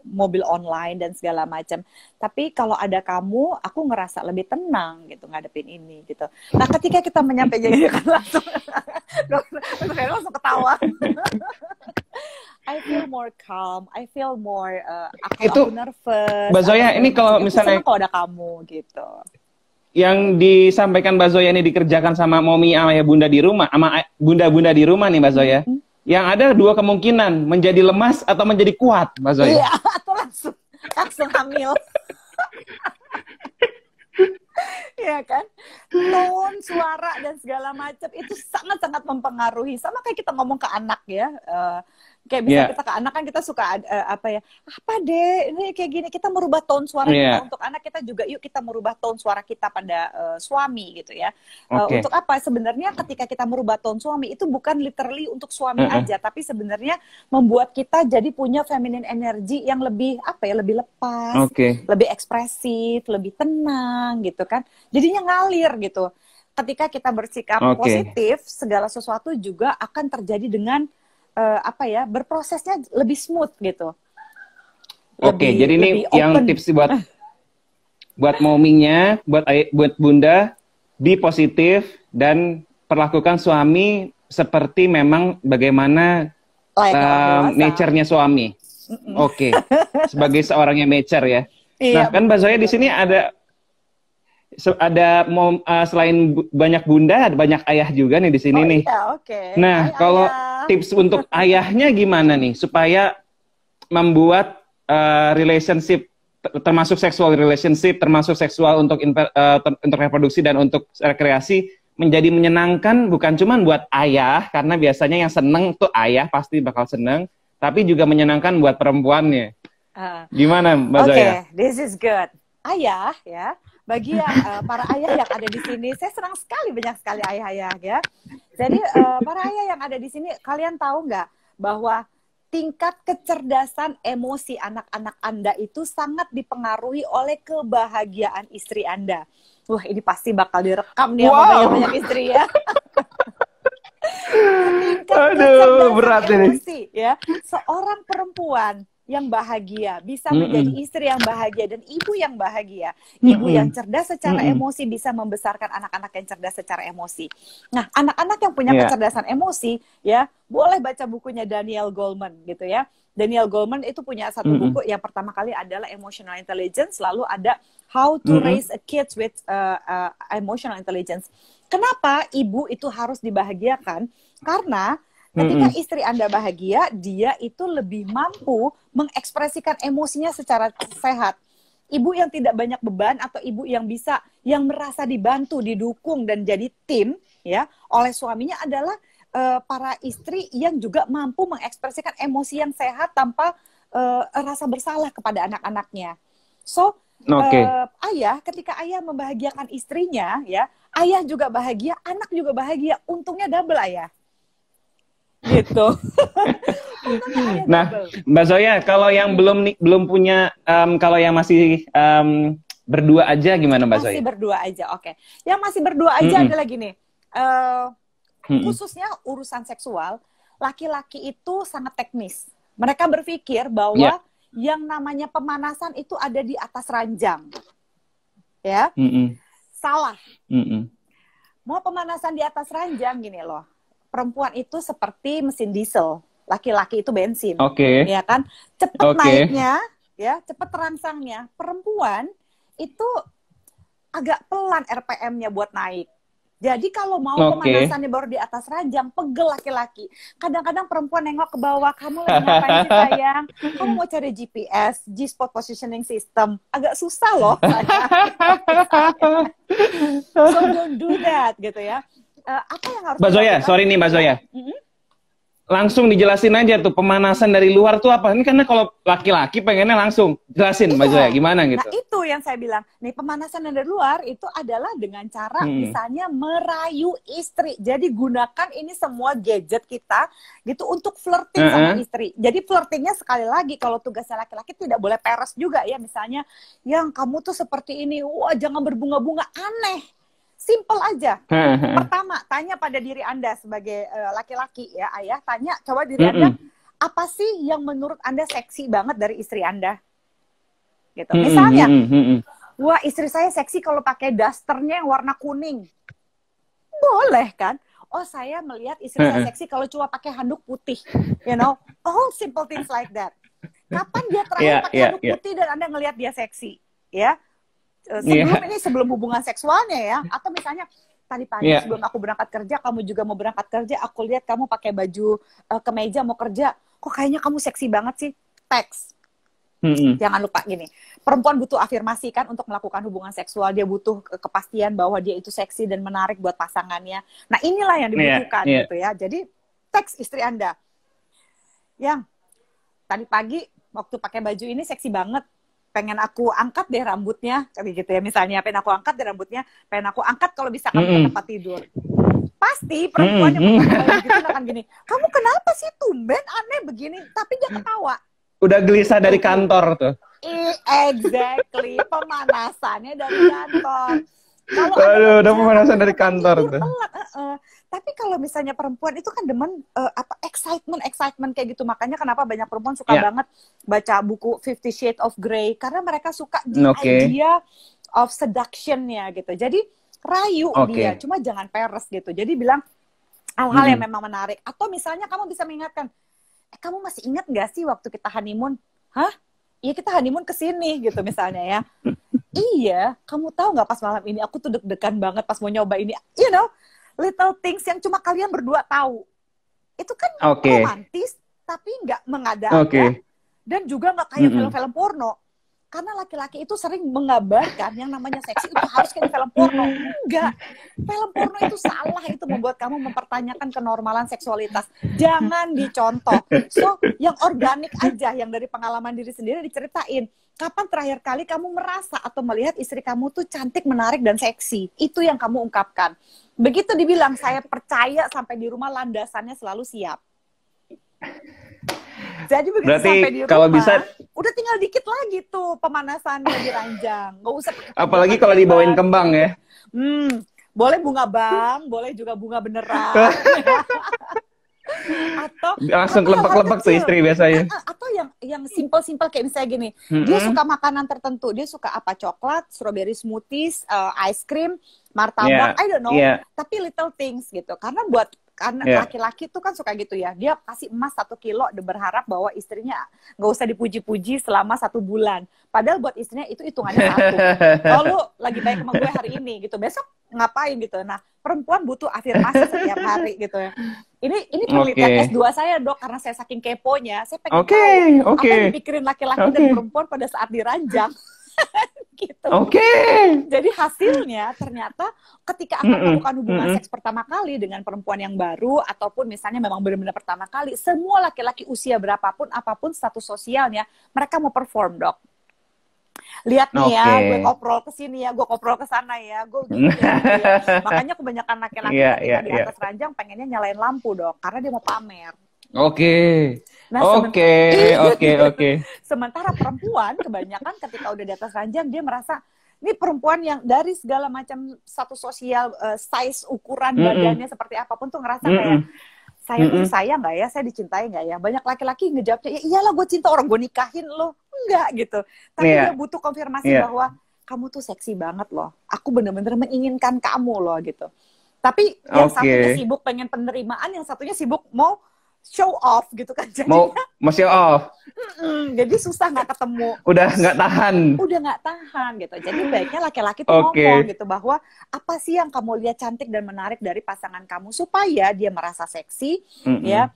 mobil online dan segala macam. Tapi kalau ada kamu, aku ngerasa lebih tenang gitu ngadepin ini gitu. Nah, ketika kita menyampaikan ini kan langsung ketawa. I feel more calm, I feel more aku nervous. Mbak Zoya, ini kalau misalnya kalau ada kamu gitu. Yang disampaikan Mbak Zoya ini dikerjakan sama momi ayah bunda di rumah, sama bunda-bunda di rumah nih Mbak Zoya. Yang ada dua kemungkinan, menjadi lemas atau menjadi kuat Mbak Zoya. Iya, atau langsung hamil. Iya kan? Tone, suara, dan segala macam itu sangat-sangat mempengaruhi. Sama kayak kita ngomong ke anak ya. Kayak misalnya kita ke anak kan kita suka apa deh, ini kayak gini, kita merubah tone suara kita untuk anak kita juga, yuk kita merubah tone suara kita pada suami gitu ya. Untuk apa? Sebenarnya ketika kita merubah tone suami itu bukan literally untuk suami aja, tapi sebenarnya membuat kita jadi punya feminine energy yang lebih lebih lepas, lebih ekspresif, lebih tenang gitu kan. Jadinya ngalir gitu. Ketika kita bersikap positif, segala sesuatu juga akan terjadi dengan berprosesnya lebih smooth gitu. Jadi ini yang tips buat mominya, buat bunda, be positif dan perlakukan suami seperti memang bagaimana nature-nya suami. Sebagai seorang yang mature ya. Nah, kan Mbak Zoya di sini ada selain banyak bunda, ada banyak ayah juga nih di sini nih. Nah, kalau tips untuk ayahnya gimana nih supaya membuat relationship, termasuk sexual relationship, termasuk seksual untuk reproduksi dan untuk rekreasi menjadi menyenangkan, bukan cuma buat ayah, karena biasanya yang seneng tuh ayah pasti bakal seneng, tapi juga menyenangkan buat perempuannya. Gimana Mbak Zoya? This is good. Ayah ya. Bagi para ayah yang ada di sini, saya senang sekali, banyak sekali ayah-ayah ya. Jadi para ayah yang ada di sini, kalian tahu nggak bahwa tingkat kecerdasan emosi anak-anak Anda itu sangat dipengaruhi oleh kebahagiaan istri Anda. Wah, ini pasti bakal direkam nih sama banyak-banyak istri ya. Tingkat Aduh, berat emosi, ya. Seorang perempuan yang bahagia bisa menjadi istri yang bahagia dan ibu yang bahagia. Ibu yang cerdas secara emosi bisa membesarkan anak-anak yang cerdas secara emosi. Nah, anak-anak yang punya kecerdasan emosi, ya, boleh baca bukunya Daniel Goleman gitu ya. Daniel Goleman itu punya satu buku yang pertama kali adalah Emotional Intelligence, lalu ada How to Raise a Kid with Emotional Intelligence. Kenapa ibu itu harus dibahagiakan? Karena ketika istri Anda bahagia, dia itu lebih mampu mengekspresikan emosinya secara sehat. Ibu yang tidak banyak beban atau ibu yang bisa, yang merasa dibantu, didukung dan jadi tim, ya, oleh suaminya adalah para istri yang juga mampu mengekspresikan emosi yang sehat tanpa rasa bersalah kepada anak-anaknya. So, ayah, ketika ayah membahagiakan istrinya, ya, ayah juga bahagia, anak juga bahagia. Untungnya double, ayah. Gitu. Nah, Mbak Zoya, kalau yang belum punya, kalau yang masih berdua aja gimana, Mbak Zoya? Masih berdua aja, oke. Yang masih berdua aja adalah gini, khususnya urusan seksual, laki-laki itu sangat teknis. Mereka berpikir bahwa yang namanya pemanasan itu ada di atas ranjang, ya. Salah. Mau pemanasan di atas ranjang gini loh. Perempuan itu seperti mesin diesel, laki-laki itu bensin, ya kan? Cepat naiknya, ya, cepat terangsangnya. Perempuan itu agak pelan RPM-nya buat naik. Jadi kalau mau pemanasannya baru di atas ranjang, pegel laki-laki. Kadang-kadang perempuan nengok ke bawah, kamu lagi ngapain sih sayang? Kamu mau cari GPS, G-Spot Positioning System. Agak susah loh. So don't do that, gitu ya. Apa yang harus Mbak Zoya, sorry nih Mbak Zoya. Langsung dijelasin aja tuh pemanasan dari luar tuh apa? Ini karena kalau laki-laki pengennya langsung jelasin Mbak Zoya gimana gitu. Nah itu yang saya bilang, nih pemanasan dari luar itu adalah dengan cara misalnya merayu istri. Jadi gunakan ini semua gadget kita gitu untuk flirting sama istri. Jadi flirtingnya sekali lagi kalau tugasnya laki-laki tidak boleh peres juga ya. Misalnya, yang kamu tuh seperti ini, wah jangan berbunga-bunga, aneh. Simple aja. Pertama, tanya pada diri Anda sebagai laki-laki ya, ayah, tanya coba diri Anda, apa sih yang menurut Anda seksi banget dari istri Anda? Gitu. Misalnya, wah istri saya seksi kalau pakai dasternya yang warna kuning. Boleh kan? Oh saya melihat istri saya seksi kalau cuma pakai handuk putih. You know, all simple things like that. Kapan dia terakhir pakai handuk putih dan Anda ngelihat dia seksi? Ya. Sebelum hubungan seksualnya ya, atau misalnya tadi pagi sebelum aku berangkat kerja, kamu juga mau berangkat kerja, aku lihat kamu pakai baju kemeja mau kerja, kok kayaknya kamu seksi banget sih, teks. Jangan lupa gini, perempuan butuh afirmasi kan untuk melakukan hubungan seksual, dia butuh kepastian bahwa dia itu seksi dan menarik buat pasangannya. Nah inilah yang dibutuhkan gitu ya. Jadi teks istri Anda, yang tadi pagi waktu pakai baju ini seksi banget, pengen aku angkat deh rambutnya, kayak gitu ya misalnya, pengen aku angkat deh rambutnya, pengen aku angkat kalau bisa kamu ke tempat tidur. Pasti perempuan yang gitu akan gini, kamu kenapa sih tumben aneh begini, tapi dia ketawa. Udah gelisah dari kantor tuh. Exactly, pemanasannya dari kantor. Udah pemanasan dari kantor tuh. Tapi kalau misalnya perempuan itu kan demen excitement kayak gitu. Makanya kenapa banyak perempuan suka banget baca buku 50 Shades of Grey, karena mereka suka the idea of seduction-nya gitu. Jadi rayu dia, cuma jangan peres gitu. Jadi bilang hal-hal yang memang menarik. Atau misalnya kamu bisa mengingatkan, kamu masih ingat gak sih waktu kita honeymoon? Hah? Iya kita honeymoon ke sini gitu misalnya ya. Iya, kamu tahu nggak pas malam ini aku tuh deg-degan banget pas mau nyoba ini. You know, little things yang cuma kalian berdua tahu. Itu kan romantis, tapi nggak mengada-ada. Dan juga nggak kayak film-film porno. Karena laki-laki itu sering mengabarkan yang namanya seksi itu harus kayak di film porno. Enggak. Film porno itu salah, itu membuat kamu mempertanyakan kenormalan seksualitas. Jangan dicontoh. So, yang organik aja, yang dari pengalaman diri sendiri diceritain. Kapan terakhir kali kamu merasa atau melihat istri kamu tuh cantik, menarik, dan seksi? Itu yang kamu ungkapkan. Begitu dibilang, saya percaya sampai di rumah landasannya selalu siap. Jadi begitu berarti sampai di rumah, kalau bisa, udah tinggal dikit lagi tuh pemanasannya di ranjang. Nggak usah. apalagi kalau dibawain kembang ya. Boleh bunga bang, boleh juga bunga beneran. Langsung kelepek-kelepek tuh istri biasanya. Atau yang simple-simple kayak misalnya gini, dia suka makanan tertentu, dia suka apa, coklat, strawberry smoothies, ice cream, martabak, I don't know, tapi little things gitu. Karena laki-laki tuh kan suka gitu ya, dia kasih emas 1 kilo, dia berharap bahwa istrinya nggak usah dipuji-puji selama 1 bulan. Padahal buat istrinya itu hitungannya 1. Kalau lu lagi baik sama gue hari ini gitu, besok ngapain gitu. Nah, perempuan butuh afirmasi setiap hari gitu ya. Ini penelitian S2 saya, Dok, karena saya saking keponya, saya pengen tahu apa yang dipikirin laki-laki dan perempuan pada saat diranjang. Gitu. Jadi hasilnya ternyata ketika akan melakukan hubungan seks pertama kali dengan perempuan yang baru, ataupun misalnya memang benar-benar pertama kali, semua laki-laki usia berapapun, apapun status sosialnya, mereka mau perform, Dok. Lihat nih ya, gue koprol ke sini ya, gue koprol ke sana ya, gue gitu ya. Makanya kebanyakan laki-laki di atas ranjang pengennya nyalain lampu, Dok, karena dia mau pamer. Nah, sementara perempuan kebanyakan ketika udah di atas ranjang, dia merasa ini perempuan yang dari segala macam status sosial, size, ukuran badannya seperti apapun tuh ngerasa kayak saya tuh sayang nggak ya, saya dicintai nggak ya. Banyak laki-laki ngejawabnya, ya iyalah gue cinta, orang gue nikahin lo. Enggak gitu. Tapi dia butuh konfirmasi bahwa kamu tuh seksi banget loh. Aku bener-bener menginginkan kamu loh gitu. Tapi yang satunya sibuk pengen penerimaan, yang satunya sibuk mau show off gitu kan. Jadinya, mau show off. Jadi susah nggak ketemu. Udah nggak tahan gitu. Jadi baiknya laki-laki tuh ngomong gitu bahwa apa sih yang kamu lihat cantik dan menarik dari pasangan kamu, supaya dia merasa seksi ya,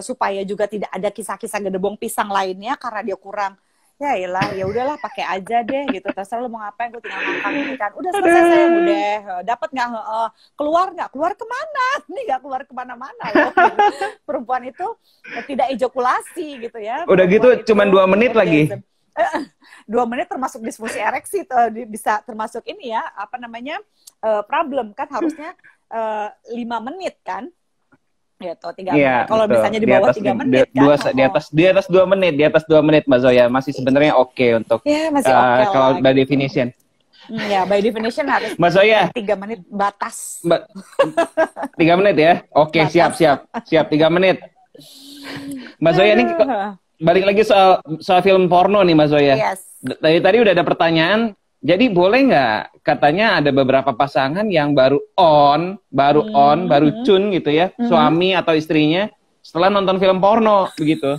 supaya juga tidak ada kisah-kisah gedebong pisang lainnya karena dia kurang. Ya udahlah pakai aja deh gitu, terserah lu mau ngapain, gue tinggal makan ini kan, udah selesai sayang, udah dapat nggak, keluar kemana, ini nggak keluar kemana-mana loh. Perempuan itu tidak ejakulasi gitu ya, udah gitu cuman 2 menit lagi. 2 menit termasuk disfungsi ereksi, bisa termasuk ini ya, apa namanya, problem kan harusnya 5 menit kan. Gitu, 3 menit. Kalau misalnya di bawah 3 menit kan. Di atas 2 menit, Mbak Zoya masih sebenarnya untuk masih kalau by definition. Ya, by definition harus Mbak Zoya 3 menit batas. 3 menit ya? Siap 3 menit. Mbak Zoya ini balik lagi soal film porno nih, Mbak Zoya. Tadi udah ada pertanyaan. Jadi boleh nggak, katanya ada beberapa pasangan yang baru cun gitu ya, suami atau istrinya setelah nonton film porno begitu.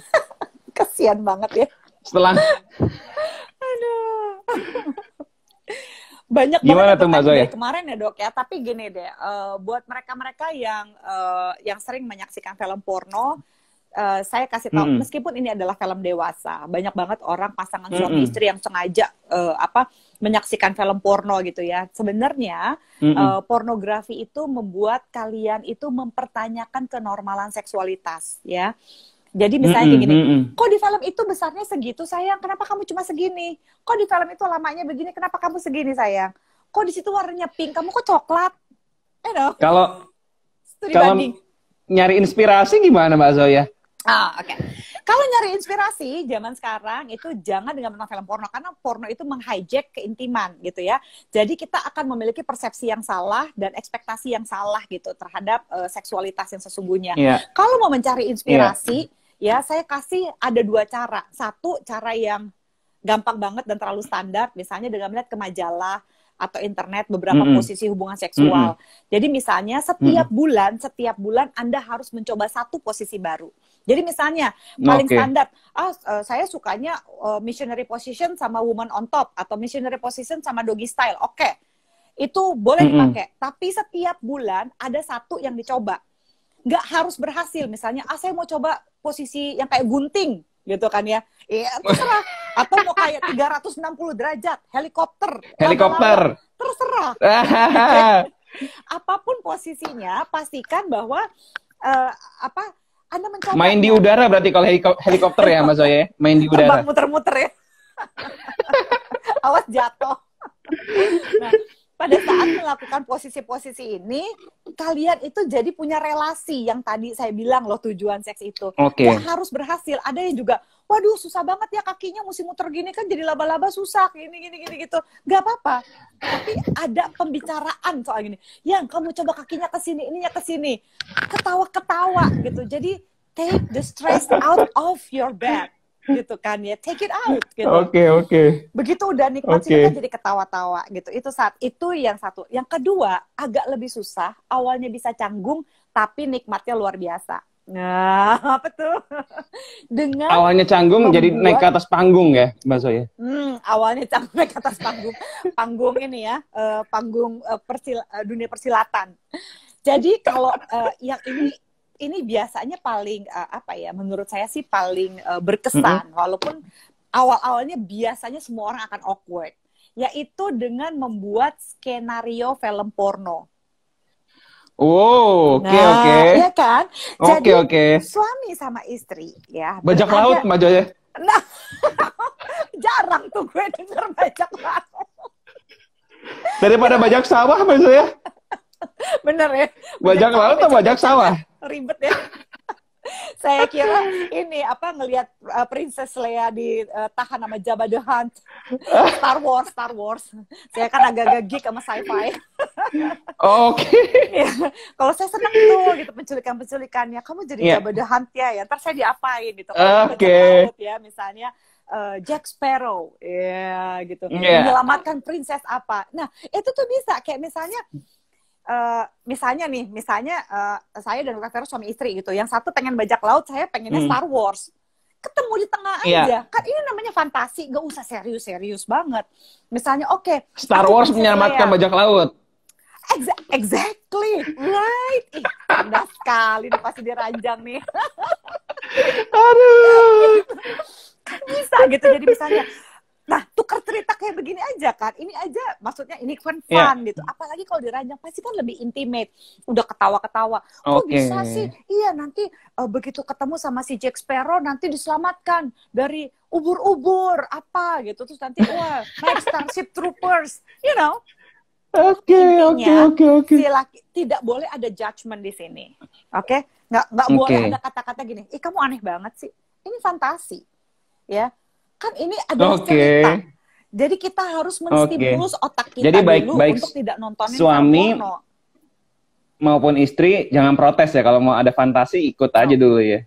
Kasian banget ya. Setelah. Aduh. Banyak gimana banget tuh Mbak Zoya? Kemarin ya, Dok ya. Tapi gini deh, buat mereka-mereka yang sering menyaksikan film porno, saya kasih tahu, meskipun ini adalah film dewasa, banyak banget orang pasangan suami istri yang sengaja menyaksikan film porno gitu ya. Sebenarnya pornografi itu membuat kalian itu mempertanyakan kenormalan seksualitas ya. Jadi misalnya kayak gini, kok di film itu besarnya segitu sayang, kenapa kamu cuma segini? Kok di film itu lamanya begini, kenapa kamu segini sayang? Kok di situ warnanya pink, kamu kok coklat? Kalau nyari inspirasi gimana Mbak Zoya? Oke. Kalau nyari inspirasi zaman sekarang itu jangan dengan menonton film porno, karena porno itu menghijack keintiman gitu ya. Jadi kita akan memiliki persepsi yang salah dan ekspektasi yang salah gitu terhadap seksualitas yang sesungguhnya. Kalau mau mencari inspirasi, ya saya kasih ada 2 cara. Satu, cara yang gampang banget dan terlalu standar, misalnya dengan melihat ke majalah atau internet beberapa posisi hubungan seksual. Jadi misalnya setiap bulan Anda harus mencoba 1 posisi baru. Jadi misalnya paling standar, saya sukanya missionary position sama woman on top, atau missionary position sama doggy style. Oke, itu boleh dipakai. Tapi setiap bulan ada 1 yang dicoba. Nggak harus berhasil. Misalnya, saya mau coba posisi yang kayak gunting, gitu kan ya. Iya, terserah. Atau mau kayak 360 derajat, helikopter. Terserah. Apapun posisinya, pastikan bahwa Anda mencoba. Main di udara berarti kalau helikopter ya Mas Zoya? Main di udara. Muter-muter ya. Awas jatuh. Nah, pada saat melakukan posisi-posisi ini, kalian itu jadi punya relasi yang tadi saya bilang loh, tujuan seks itu. Oke. Gak harus berhasil. Ada yang juga, waduh susah banget ya kakinya mesti muter gini kan jadi laba-laba susah gini gitu. Gak apa-apa. Tapi ada pembicaraan soal gini. Yang kamu coba kakinya ke sini, ininya ke sini. Ketawa-ketawa gitu. Jadi take the stress out of your bed. Gitu kan ya, take it out gitu. Oke. Begitu udah nikmat sih kan jadi ketawa-tawa gitu. Itu yang satu. Yang kedua agak lebih susah. Awalnya bisa canggung, tapi nikmatnya luar biasa. Nah, apa tuh? Dengan awalnya canggung jadi naik ke atas panggung ya, Mbak Zoya? Awalnya canggung naik ke atas panggung. Panggung ini ya, panggung dunia persilatan. Jadi kalau yang ini biasanya paling menurut saya sih paling berkesan, walaupun awal-awalnya biasanya semua orang akan awkward, yaitu dengan membuat skenario film porno. Oh, oke. Iya kan? Jadi Oke. suami sama istri ya. Bajak laut, Mbak Zoya. Nah, jarang tuh gue denger bajak laut. Daripada bajak sawah, Mbak Zoya. Bener ya? Bajak laut atau bajak sawah? Ribet ya. Saya kira ini ngelihat Princess Leia ditahan sama Jabba the Hutt. Star Wars. Saya kan agak-agak geek sama sci-fi. Oke. Ya, kalau saya senang tuh gitu penculikannya. Kamu jadi Jabba the Hutt ya. Ntar saya diapain gitu. Oke. Ya misalnya Jack Sparrow, ya gitu. Menyelamatkan princess apa. Nah itu tuh bisa kayak misalnya saya dan Kak Vero suami istri gitu. Yang satu pengen bajak laut, saya pengennya Star Wars. Ketemu di tengah aja. Kan ini namanya fantasi, gak usah serius-serius banget. Misalnya Star Wars menyelamatkan bajak laut. Exactly, right. Cerdas sekali nih pasti diranjang nih. Aduh. Kan bisa gitu. Jadi misalnya nah, tukar cerita kayak begini aja kan. Ini aja maksudnya ini fun gitu. Apalagi kalau diranjang pasti kan lebih intimate. Udah ketawa-ketawa. Kok bisa sih? Iya, nanti begitu ketemu sama si Jack Sparrow nanti diselamatkan dari ubur-ubur apa gitu. Terus nanti naik Starship Troopers, you know. Oke. Si laki tidak boleh ada judgment di sini. Oke? Nggak boleh ada kata-kata gini. Kamu aneh banget sih. Ini fantasi. Ya. Kan ini adalah cerita. Jadi kita harus menstimulus otak kita dulu untuk tidak nontonin suami porno. Maupun istri jangan protes ya kalau mau ada fantasi ikut aja dulu ya.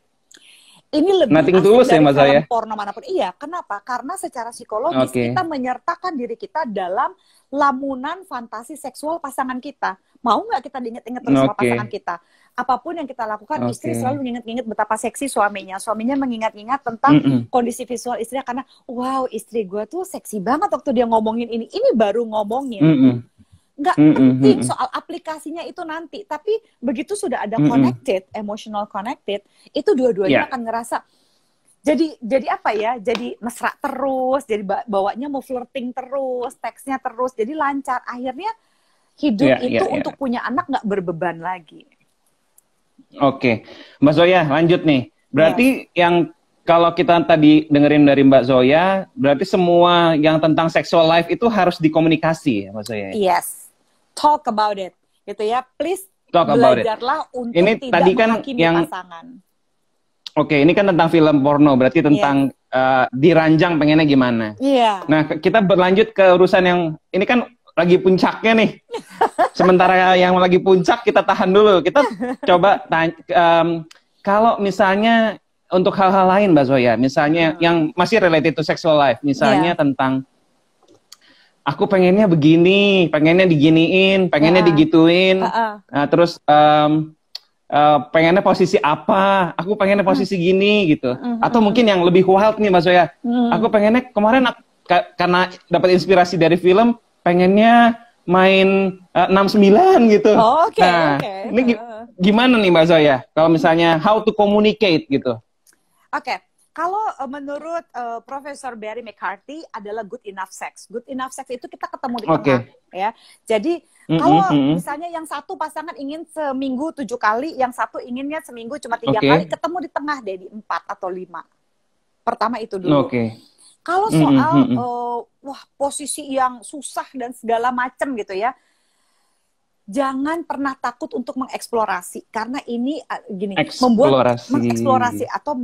Ini lebih asik dari film porno manapun. Iya, kenapa? Karena secara psikologis kita menyertakan diri kita dalam lamunan fantasi seksual pasangan kita. Mau nggak kita diinget-inget terus sama pasangan kita? Apapun yang kita lakukan, istri selalu mengingat-ingat betapa seksi suaminya. Suaminya mengingat-ingat tentang kondisi visual istrinya karena, wow, istri gue tuh seksi banget waktu dia ngomongin ini. Ini baru ngomongin. Nggak penting soal aplikasinya itu nanti. Tapi begitu sudah ada connected, emotional connected, itu dua-duanya akan ngerasa jadi apa ya? Jadi mesra terus, jadi bawanya mau flirting terus, teksnya terus, jadi lancar. Akhirnya hidup itu untuk punya anak nggak berbeban lagi. Oke, Mbak Zoya lanjut nih. Berarti yang kalau kita tadi dengerin dari Mbak Zoya, berarti semua yang tentang sexual life itu harus dikomunikasi ya Mbak Zoya? Yes, talk about it, gitu ya. Please belajarlah untuk ini tidak tadi kan menghakimi pasangan. Oke, ini kan tentang film porno, berarti tentang diranjang pengennya gimana? Nah, kita berlanjut ke urusan yang ini kan lagi puncaknya nih. Sementara yang lagi puncak kita tahan dulu. Kita coba tanya, kalau misalnya untuk hal-hal lain Mbak Zoya, misalnya yang masih related to sexual life, misalnya tentang aku pengennya begini, pengennya diginiin, pengennya digituin, nah, terus pengennya posisi apa, aku pengennya posisi gini gitu, atau mungkin yang lebih wild nih Mbak Zoya, aku pengennya kemarin karena dapat inspirasi dari film, pengennya main 69 gitu. Ini gimana nih Mbak Zoya? Kalau misalnya how to communicate gitu? Kalau menurut Profesor Barry McCarthy adalah good enough sex. Good enough sex itu kita ketemu di tengah, ya. Jadi kalau misalnya yang satu pasangan ingin seminggu 7 kali, yang satu inginnya seminggu cuma 3 kali, ketemu di tengah deh di 4 atau 5. Pertama itu dulu. Kalau soal posisi yang susah dan segala macam gitu ya, jangan pernah takut untuk mengeksplorasi, karena ini gini, membuat mengeksplorasi atau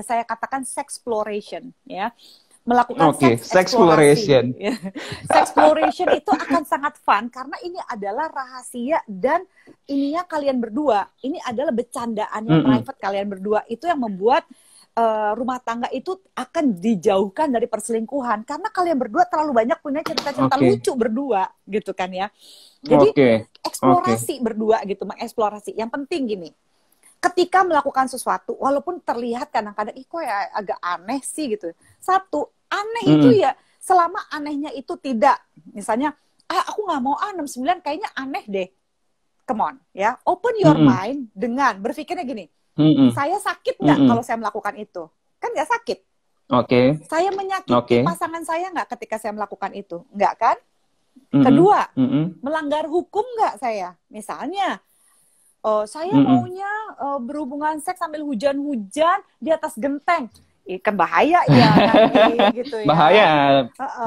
saya katakan sexploration, ya, melakukan sexploration. Sexploration itu akan sangat fun karena ini adalah rahasia dan ininya kalian berdua, ini adalah bercandaannya private kalian berdua, itu yang membuat rumah tangga itu akan dijauhkan dari perselingkuhan karena kalian berdua terlalu banyak punya cerita-cerita lucu berdua gitu kan ya. Jadi eksplorasi berdua gitu, mengeksplorasi. Yang penting gini, ketika melakukan sesuatu walaupun terlihat kadang-kadang kok ya agak aneh sih gitu. Satu, aneh itu ya selama anehnya itu tidak, misalnya aku nggak mau 69 kayaknya aneh deh. Come on ya, open your mind dengan berpikirnya gini. Saya sakit nggak kalau saya melakukan itu? Kan nggak sakit. Saya menyakiti pasangan saya nggak ketika saya melakukan itu? Nggak kan? Kedua, melanggar hukum nggak saya? Misalnya, saya maunya berhubungan seks sambil hujan-hujan di atas genteng. Kan bahaya ya nanti gitu ya. Bahaya,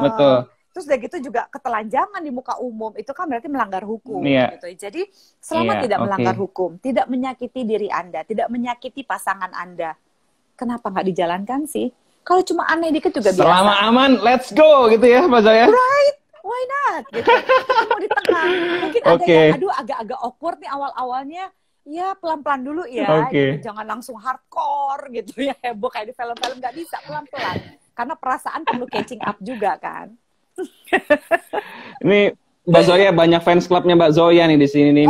betul. Terus udah gitu juga ketelanjangan di muka umum, itu kan berarti melanggar hukum gitu. Jadi selama tidak melanggar hukum, tidak menyakiti diri Anda, tidak menyakiti pasangan Anda, kenapa nggak dijalankan sih? Kalau cuma aneh dikit juga biasa. Selama aman, let's go gitu ya Mbak Zoya. Right, why not? Gitu. Mau di tengah, mungkin ada yang aduh agak-agak awkward nih awal-awalnya. Ya pelan-pelan dulu ya, gitu. Jangan langsung hardcore gitu ya, heboh kayak di film-film, nggak bisa, pelan-pelan. Karena perasaan perlu catching up juga kan. Ini Mbak Zoya banyak fans clubnya Mbak Zoya nih di sini nih.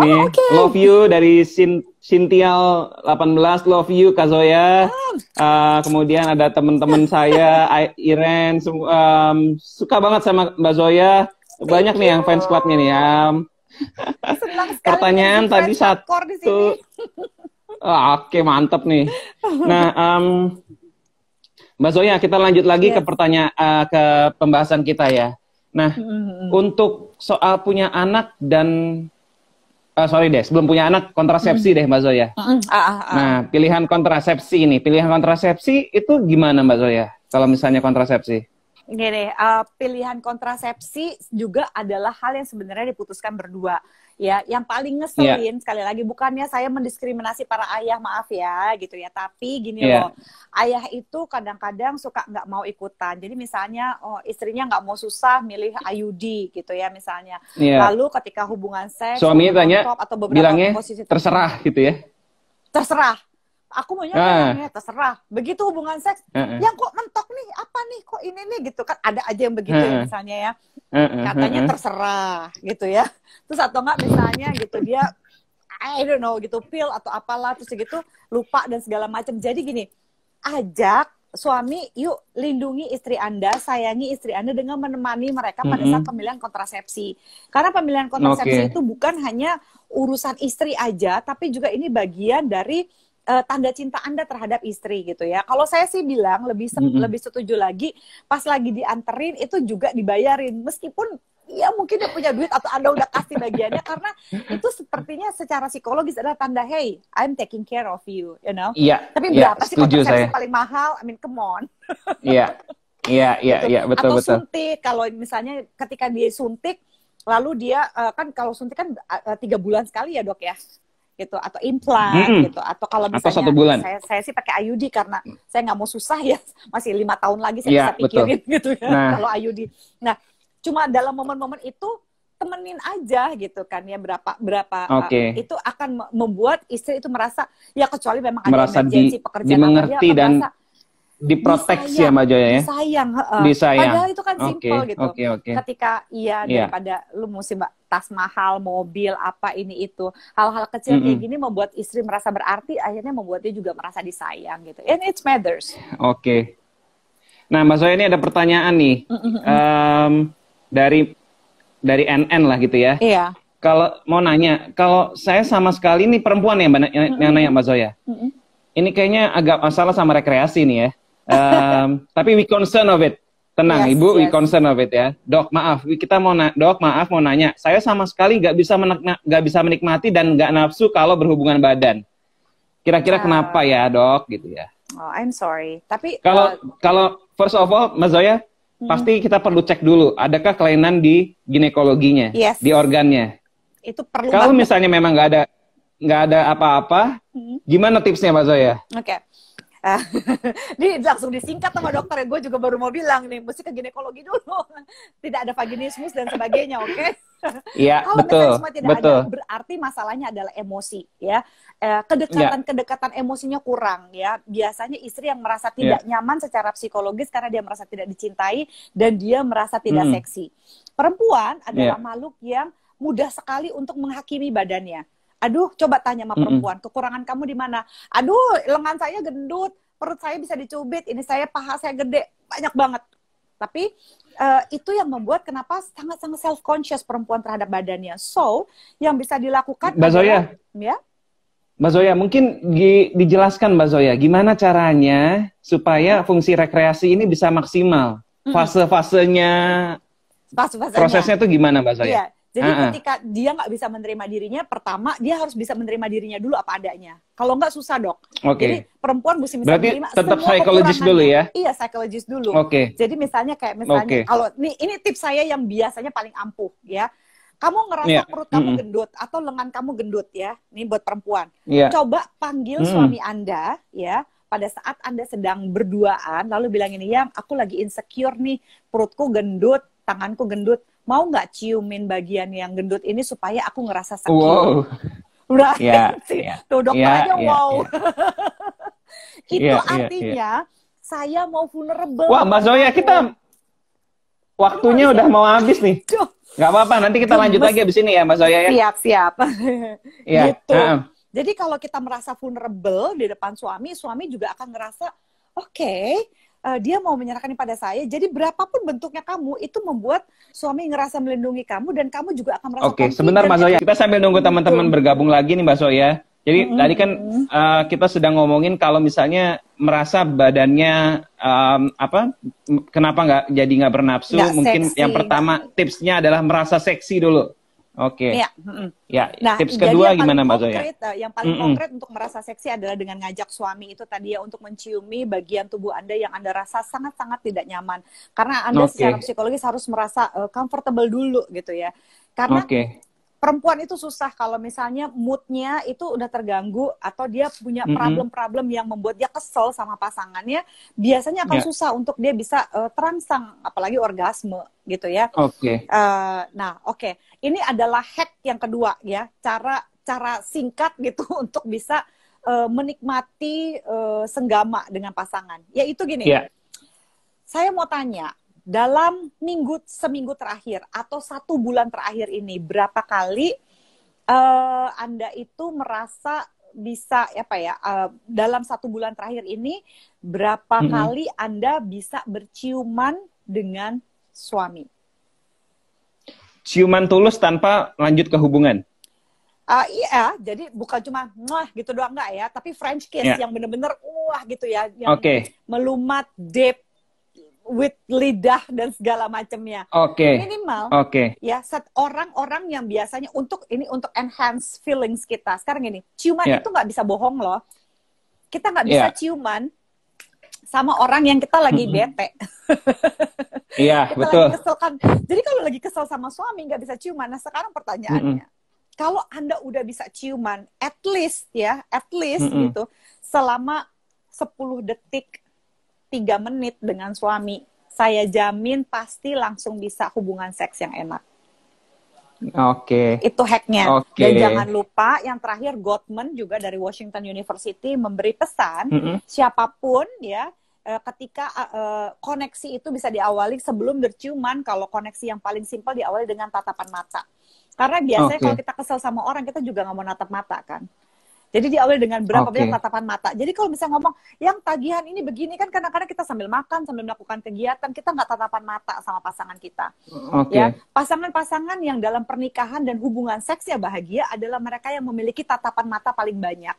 Love you dari Sintial 18, love you Kak Zoya. Kemudian ada teman-teman saya Iren, suka banget sama Mbak Zoya. Banyak nih yang fans clubnya nih ya. Pertanyaan tadi satu. Oke, mantap nih. Nah, Mbak Zoya, kita lanjut lagi ke pertanyaan ke pembahasan kita ya. Nah, untuk soal punya anak dan sorry deh, sebelum punya anak kontrasepsi deh Mbak Zoya. Nah, pilihan kontrasepsi itu gimana Mbak Zoya? Kalau misalnya kontrasepsi? Gini, pilihan kontrasepsi juga adalah hal yang sebenarnya diputuskan berdua. Ya, yang paling ngeselin sekali lagi, bukannya saya mendiskriminasi para ayah, maaf ya, gitu ya. Tapi gini loh, ayah itu kadang-kadang suka nggak mau ikutan. Jadi misalnya istrinya nggak mau susah milih IUD gitu ya misalnya. Lalu ketika hubungan seks, suaminya tanya, atau beberapa bilangnya posisi terserah gitu ya. Terserah. Aku maunya terserah. Begitu hubungan seks, yang kok mentok nih, apa nih, kok ini nih gitu kan. Ada aja yang begitu ya, misalnya ya. Katanya terserah gitu ya. Terus atau enggak misalnya gitu dia I don't know gitu pil atau apalah terus gitu lupa dan segala macam. Jadi gini, ajak suami, yuk lindungi istri Anda, sayangi istri Anda dengan menemani mereka pada saat pemilihan kontrasepsi. Karena pemilihan kontrasepsi itu bukan hanya urusan istri aja, tapi juga ini bagian dari tanda cinta Anda terhadap istri gitu ya. Kalau saya sih bilang lebih setuju lagi pas lagi dianterin itu juga dibayarin, meskipun ya mungkin dia punya duit atau Anda udah kasih bagiannya, karena itu sepertinya secara psikologis adalah tanda hey, I'm taking care of you, you know. Tapi berapa sih kontrasepsi paling mahal? I mean, come on. Betul. Atau suntik, kalau misalnya ketika dia suntik lalu dia kan kalau suntik kan 3 bulan sekali ya dok ya. Gitu, atau implan gitu, atau kalau misalnya 1 bulan. Saya sih pakai IUD karena saya nggak mau susah ya, masih 5 tahun lagi saya bisa pikirin gitu ya kalau IUD. Nah, cuma dalam momen-momen itu temenin aja gitu kan ya, berapa itu akan membuat istri itu merasa ya, kecuali memang ada emergency pekerjaan dimengerti dan diproteksi ya Mbak Zoya ya. Disayang. Padahal itu kan simple gitu. Ketika daripada lu mesti tas mahal, mobil, apa ini itu. Hal-hal kecil kayak gini membuat istri merasa berarti, akhirnya membuat dia juga merasa disayang gitu. And it matters. Nah Mbak Zoya ini ada pertanyaan nih. Dari NN lah gitu ya. Kalau mau nanya, kalau saya sama sekali ini perempuan ya Mbak, yang nanya Mbak Zoya. Ini kayaknya agak masalah sama rekreasi nih ya. Tapi we concern of it. Tenang Ibu, we concern of it ya. Dok maaf, maaf mau nanya. Saya sama sekali nggak bisa menikmati dan nggak nafsu kalau berhubungan badan. Kira-kira kenapa ya dok gitu ya? Oh, I'm sorry. Tapi kalau first of all, Mbak Zoya, pasti kita perlu cek dulu. Adakah kelainan di ginekologinya, di organnya? Itu perlu Kalau banget. misalnya memang nggak ada apa-apa, gimana tipsnya Mbak Zoya? Oke. Ini langsung disingkat sama dokter. Gue juga baru mau bilang nih, mesti ke ginekologi dulu. Tidak ada vaginismus dan sebagainya, oke? Iya, Kalau betul. misalnya semua tidak ada, berarti masalahnya adalah emosi, ya. Kedekatan emosinya kurang, ya. Biasanya istri yang merasa tidak nyaman secara psikologis karena dia merasa tidak dicintai dan dia merasa tidak seksi. Perempuan adalah makhluk yang mudah sekali untuk menghakimi badannya. Aduh, coba tanya sama perempuan, kekurangan kamu di mana? Aduh, lengan saya gendut, perut saya bisa dicubit, ini saya paha saya gede, banyak banget. Tapi itu yang membuat kenapa sangat-sangat self-conscious perempuan terhadap badannya. So, yang bisa dilakukan Mbak Zoya, ya? Mbak Zoya, mungkin dijelaskan Mbak Zoya, gimana caranya supaya fungsi rekreasi ini bisa maksimal? Fase-fasenya, prosesnya itu gimana Mbak Zoya? Iya. Jadi ketika dia nggak bisa menerima dirinya, pertama dia harus bisa menerima dirinya dulu apa adanya. Kalau nggak susah dok. Jadi perempuan mesti bisa menerima tetap semua psikologis dulu ya? Iya, psikologis dulu. Jadi misalnya kalau ini tips saya yang biasanya paling ampuh ya. Kamu ngerasa perut kamu gendut atau lengan kamu gendut ya. Ini buat perempuan. Coba panggil suami Anda ya. Pada saat Anda sedang berduaan, lalu bilang ini, yang aku lagi insecure nih, perutku gendut, tanganku gendut. Mau nggak ciumin bagian yang gendut ini supaya aku ngerasa sakit? Wow. Tuh dokter aja wow. Itu artinya saya mau vulnerable. Wah Mbak Zoya, kita waktunya udah mau habis nih. Nggak apa-apa, nanti kita lanjut lagi abis ini ya Mbak Zoya ya. Siap. Gitu. Jadi kalau kita merasa vulnerable di depan suami, suami juga akan ngerasa oke, dia mau menyerahkan pada saya. Jadi berapapun bentuknya kamu, itu membuat suami ngerasa melindungi kamu dan kamu juga akan merasa confident. Sebentar Mbak Zoya, kita sambil nunggu teman-teman bergabung lagi nih Mbak Zoya. Jadi tadi kan kita sedang ngomongin kalau misalnya merasa badannya kenapa nggak bernafsu? Mungkin seksi, yang pertama tipsnya adalah merasa seksi dulu. Oke. Nah, tips kedua gimana Mbak Zoya? Yang paling konkret untuk merasa seksi adalah dengan ngajak suami itu tadi ya, untuk menciumi bagian tubuh Anda yang Anda rasa sangat-sangat tidak nyaman. Karena Anda secara psikologis harus merasa comfortable dulu gitu ya. Karena perempuan itu susah kalau misalnya moodnya itu udah terganggu atau dia punya problem-problem yang membuat dia kesel sama pasangannya, biasanya akan susah untuk dia bisa terangsang, apalagi orgasme gitu ya. Ini adalah hack yang kedua ya, cara singkat gitu untuk bisa menikmati senggama dengan pasangan. Yaitu gini, saya mau tanya, dalam seminggu terakhir atau 1 bulan terakhir ini, berapa kali Anda itu merasa bisa dalam 1 bulan terakhir ini berapa kali Anda bisa berciuman dengan suami? Ciuman tulus tanpa lanjut ke hubungan? Iya, jadi bukan cuma gitu doang enggak ya, tapi French kiss yang bener-bener gitu ya, yang melumat, deep, with lidah dan segala macamnya. Minimal ya, orang-orang yang biasanya untuk enhance feelings kita. Sekarang gini, ciuman itu nggak bisa bohong loh. Kita nggak bisa ciuman sama orang yang kita lagi bete. Iya, betul. Lagi kesel kan. Jadi kalau lagi kesel sama suami nggak bisa ciuman. Nah sekarang pertanyaannya, kalau Anda udah bisa ciuman, at least gitu, selama 10 detik 3 menit dengan suami, saya jamin pasti langsung bisa hubungan seks yang enak. Itu hacknya. Dan jangan lupa yang terakhir, Gottman juga dari Washington University memberi pesan, siapapun ya, ketika koneksi itu bisa diawali sebelum berciuman, kalau koneksi yang paling simpel diawali dengan tatapan mata. Karena biasanya kalau kita kesel sama orang, kita juga nggak mau natap mata kan. Jadi diawali dengan berapa banyak tatapan mata. Jadi kalau misalnya ngomong, yang tagihan ini begini kan, kadang-kadang kita sambil makan, sambil melakukan kegiatan, kita nggak tatapan mata sama pasangan kita. Ya, pasangan-pasangan yang dalam pernikahan dan hubungan seks yang bahagia adalah mereka yang memiliki tatapan mata paling banyak.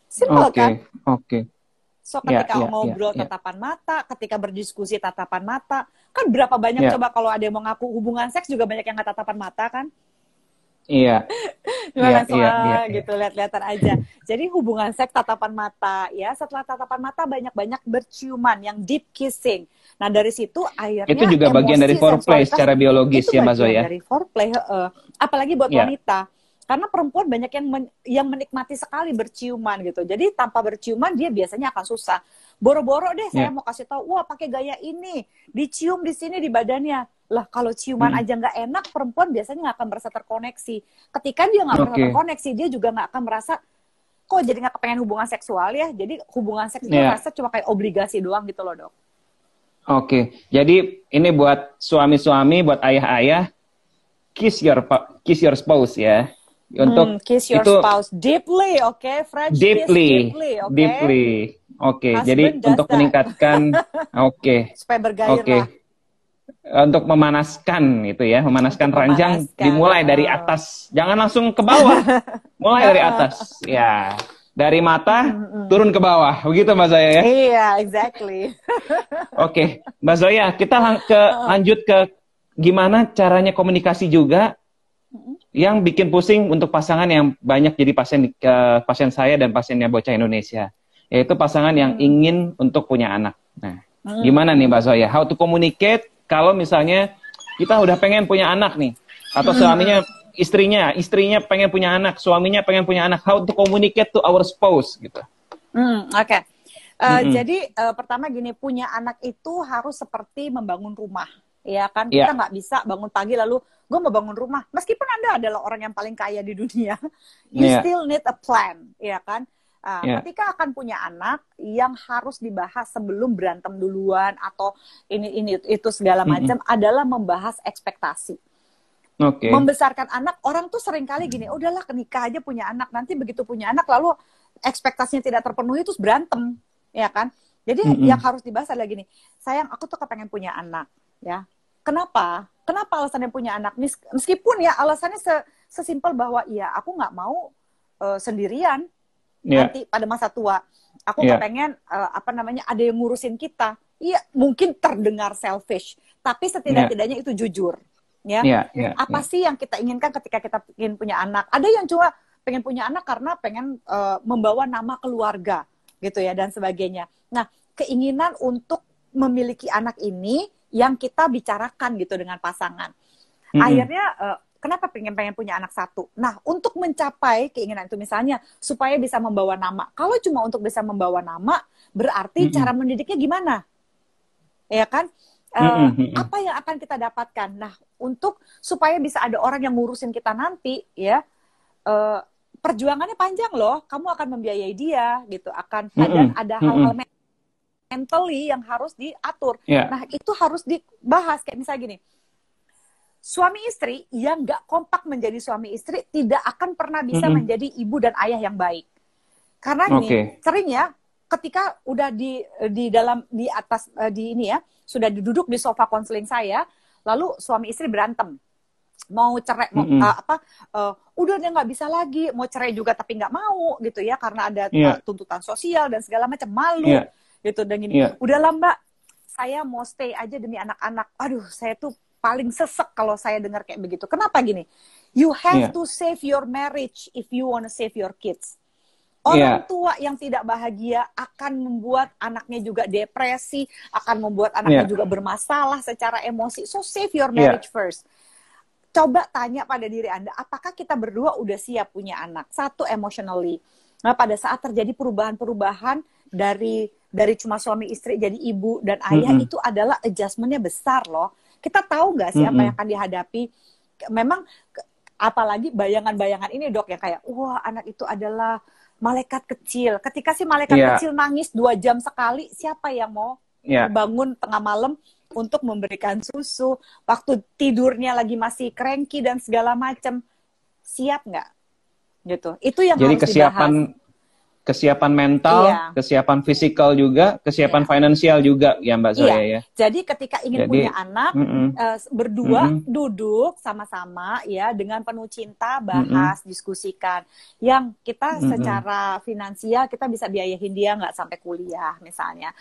Simpel kan? So ketika ngobrol tatapan mata, ketika berdiskusi tatapan mata, kan berapa banyak coba kalau ada yang mau ngaku hubungan seks juga banyak yang nggak tatapan mata kan? Iya. Gimana soal gitu, lihat-lihatan aja. Jadi hubungan seks tatapan mata ya, setelah tatapan mata banyak-banyak berciuman yang deep kissing. Nah dari situ akhirnya itu juga bagian dari foreplay secara biologis ya Mbak Zoya. Itu bagian dari foreplay, apalagi buat wanita. Karena perempuan banyak yang menikmati sekali berciuman gitu. Jadi tanpa berciuman dia biasanya akan susah. Boro-boro deh saya mau kasih tahu, wah pakai gaya ini, dicium di sini di badannya. Lah kalau ciuman aja nggak enak, perempuan biasanya nggak akan merasa terkoneksi. Ketika dia nggak merasa terkoneksi, dia juga nggak akan merasa kok jadi nggak kepengen hubungan seksual ya. Jadi hubungan seks itu rasa cuma kayak obligasi doang gitu loh dok. Oke, jadi ini buat suami-suami, buat ayah-ayah, kiss your spouse ya. Untuk kiss your spouse deeply, okay? French deeply, kiss deeply, okay? Deeply. Oke, jadi untuk meningkatkan, supaya bergairah. Untuk memanaskan itu ya, memanaskan ranjang dimulai dari atas, jangan langsung ke bawah, mulai dari atas, ya, dari mata turun ke bawah, begitu Mbak Zoya ya? Iya, exactly. Oke, Mbak Zoya, kita lanjut ke gimana caranya komunikasi juga. Yang bikin pusing untuk pasangan yang banyak jadi pasien saya dan pasiennya Bocah Indonesia, yaitu pasangan yang ingin untuk punya anak. Nah, gimana nih Mbak Zoya? How to communicate kalau misalnya kita udah pengen punya anak nih, atau suaminya, istrinya pengen punya anak, suaminya pengen punya anak. How to communicate to our spouse gitu? Oke. Jadi pertama gini, punya anak itu harus seperti membangun rumah. Ya kan, kita nggak bisa bangun pagi lalu gue mau bangun rumah. Meskipun Anda adalah orang yang paling kaya di dunia, you still need a plan, ya kan? Ketika akan punya anak, yang harus dibahas sebelum berantem duluan atau ini itu segala macam adalah membahas ekspektasi. Membesarkan anak, orang tuh sering kali gini, udahlah nikah aja punya anak, nanti begitu punya anak lalu ekspektasinya tidak terpenuhi terus berantem, ya kan? Jadi yang harus dibahas adalah gini, sayang aku tuh kepengen punya anak. Ya, kenapa alasannya punya anak? Meskipun ya alasannya sesimpel bahwa ya aku nggak mau sendirian nanti pada masa tua. Aku kepengen ada yang ngurusin kita. Iya, mungkin terdengar selfish, tapi setidak-tidaknya itu jujur. Ya, apa sih yang kita inginkan ketika kita ingin punya anak? Ada yang cuma pengen punya anak karena pengen membawa nama keluarga, gitu ya dan sebagainya. Nah, keinginan untuk memiliki anak ini yang kita bicarakan gitu dengan pasangan. Akhirnya kenapa pengen punya anak satu? Nah, untuk mencapai keinginan itu misalnya supaya bisa membawa nama. Kalau cuma untuk bisa membawa nama, berarti cara mendidiknya gimana? Ya kan? Apa yang akan kita dapatkan? Nah, untuk supaya bisa ada orang yang ngurusin kita nanti, ya, perjuangannya panjang loh. Kamu akan membiayai dia, gitu. Dan ada hal-hal mentally yang harus diatur. Nah, itu harus dibahas. Kayak misalnya gini, suami istri yang nggak kompak menjadi suami istri tidak akan pernah bisa menjadi ibu dan ayah yang baik. Karena ini sering ya, ketika udah di atas sudah duduk di sofa konseling saya, lalu suami istri berantem. Mau cerai, udah dia nggak bisa lagi, mau cerai juga tapi nggak mau gitu ya, karena ada tuntutan sosial dan segala macam, malu. Gitu dan gini, udahlah Mbak, saya mau stay aja demi anak-anak. Aduh, saya tuh paling sesek kalau saya dengar kayak begitu. Kenapa gini? You have to save your marriage if you want to save your kids. Orang tua yang tidak bahagia akan membuat anaknya juga depresi, akan membuat anaknya juga bermasalah secara emosi. So save your marriage first. Coba tanya pada diri Anda, apakah kita berdua udah siap punya anak? Satu, emotionally. Nah, pada saat terjadi perubahan-perubahan dari cuma suami istri jadi ibu dan ayah, itu adalah adjustment-nya besar loh. Kita tahu nggak sih apa yang akan dihadapi? Memang apalagi bayangan-bayangan ini dok ya, kayak wah anak itu adalah malaikat kecil. Ketika si malaikat kecil nangis 2 jam sekali, siapa yang mau bangun tengah malam untuk memberikan susu? Waktu tidurnya lagi masih cranky dan segala macam, siap nggak? Gitu. Itu yang jadi harus dibahas. kesiapan mental, kesiapan fisikal juga, kesiapan finansial juga ya Mbak Zoya ya. Jadi ketika ingin punya anak, berdua duduk sama-sama ya dengan penuh cinta, bahas, diskusikan. Yang kita secara finansial kita bisa biayain dia nggak sampai kuliah misalnya.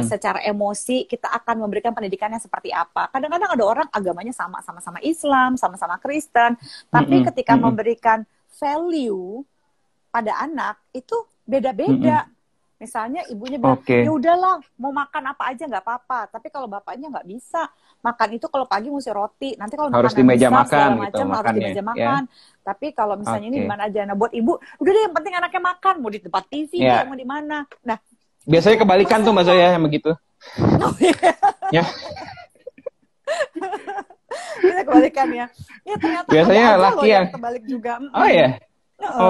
Secara emosi kita akan memberikan pendidikannya seperti apa. Kadang-kadang ada orang agamanya sama-sama Islam, sama-sama Kristen, tapi ketika memberikan value pada anak itu beda-beda. Misalnya ibunya bilang, ya udahlah mau makan apa aja nggak apa-apa. Tapi kalau bapaknya nggak bisa makan itu kalau pagi mesti roti. Nanti kalau harus di meja makan gitu, harus di meja makan. Tapi kalau misalnya ini di mana aja. Nah buat ibu, udah deh yang penting anaknya makan. Mau di tempat TV, mau di mana. Nah biasanya kebalikan tuh Mbak Zoya yang begitu. Ya. Kita kebalikan ya. Ya ternyata biasanya laki yang kebalik juga. Oh ya.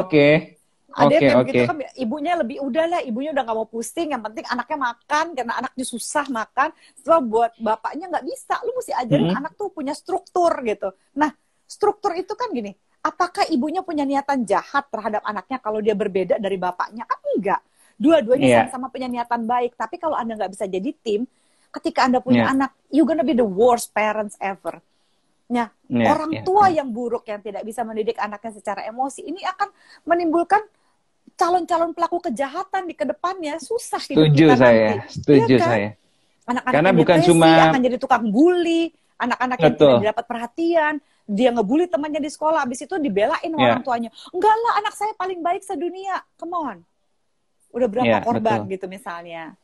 Oke. Ada yang begitu kan ibunya lebih udahlah, ibunya udah nggak mau pusing, yang penting anaknya makan karena anaknya susah makan. Setelah buat bapaknya nggak bisa, lu mesti ajarin anak tuh punya struktur gitu. Nah struktur itu kan gini, apakah ibunya punya niatan jahat terhadap anaknya kalau dia berbeda dari bapaknya? Kan enggak. Dua-duanya sama-sama punya niatan baik. Tapi kalau Anda nggak bisa jadi tim, ketika Anda punya anak, you gonna be the worst parents ever. Nah, orang tua yang buruk yang tidak bisa mendidik anaknya secara emosi ini akan menimbulkan calon-calon pelaku kejahatan di kedepannya. Susah hidup kita nanti. Setuju saya. Anak-anak karena bukan depresi, cuma akan jadi tukang bully, anak-anak yang tidak dapat perhatian, dia ngebully temannya di sekolah, habis itu dibelain orang tuanya. Enggak lah, anak saya paling baik sedunia. Come on. Udah berapa korban gitu misalnya.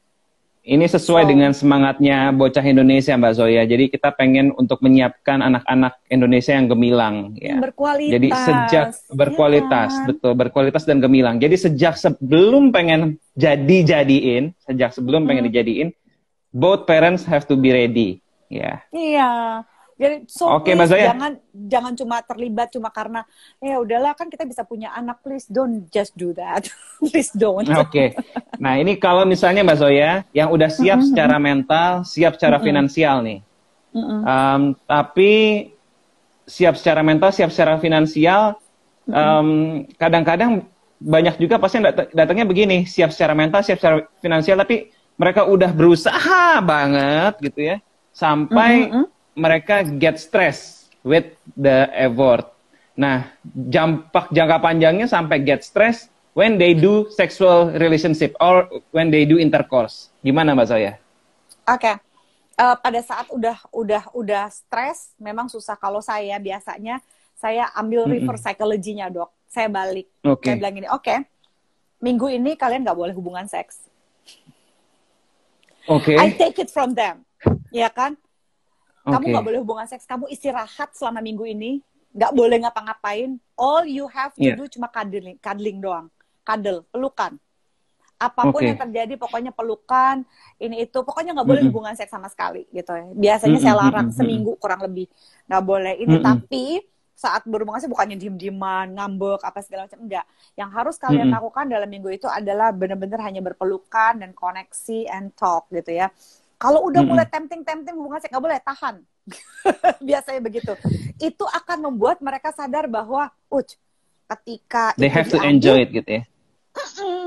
Ini sesuai dengan semangatnya bocah Indonesia Mbak Zoya. Jadi kita pengen untuk menyiapkan anak-anak Indonesia yang gemilang ya. Berkualitas. Jadi sejak berkualitas, betul, berkualitas dan gemilang. Jadi sejak sebelum pengen sejak sebelum pengen dijadiin, both parents have to be ready ya. Iya. Jadi Mbak Zoya, jangan cuma terlibat cuma karena ya udahlah kan kita bisa punya anak, please don't just do that. Please don't. Nah, ini kalau misalnya Mbak Zoya yang udah siap secara mental, siap secara finansial nih. Tapi siap secara mental, siap secara finansial, kadang-kadang banyak juga pasti datangnya begini, siap secara mental, siap secara finansial, tapi mereka udah berusaha banget gitu ya, sampai mereka get stress with the effort. Nah, jangka panjangnya sampai get stress when they do sexual relationship or when they do intercourse. Gimana Mbak Zoya? Pada saat udah stres, memang susah. Kalau saya biasanya saya ambil reverse psychology-nya dok. Saya balik. Saya bilang gini, minggu ini kalian nggak boleh hubungan seks. I take it from them, ya kan? Kamu nggak boleh hubungan seks, kamu istirahat selama minggu ini, nggak boleh ngapa-ngapain. All you have to do cuma cuddling doang, pelukan. Apapun yang terjadi, pokoknya pelukan, ini itu, pokoknya nggak boleh hubungan seks sama sekali, gitu ya. Biasanya saya larang seminggu kurang lebih, nggak boleh ini. Tapi saat berhubungan seks bukannya diem-dieman, ngambek, apa segala macam, enggak. Yang harus kalian lakukan dalam minggu itu adalah benar-benar hanya berpelukan dan koneksi and talk, gitu ya. Kalau udah mulai tempting hubungan seks, nggak boleh, tahan. Biasanya begitu. Itu akan membuat mereka sadar bahwa, ketika they have to enjoy it gitu ya.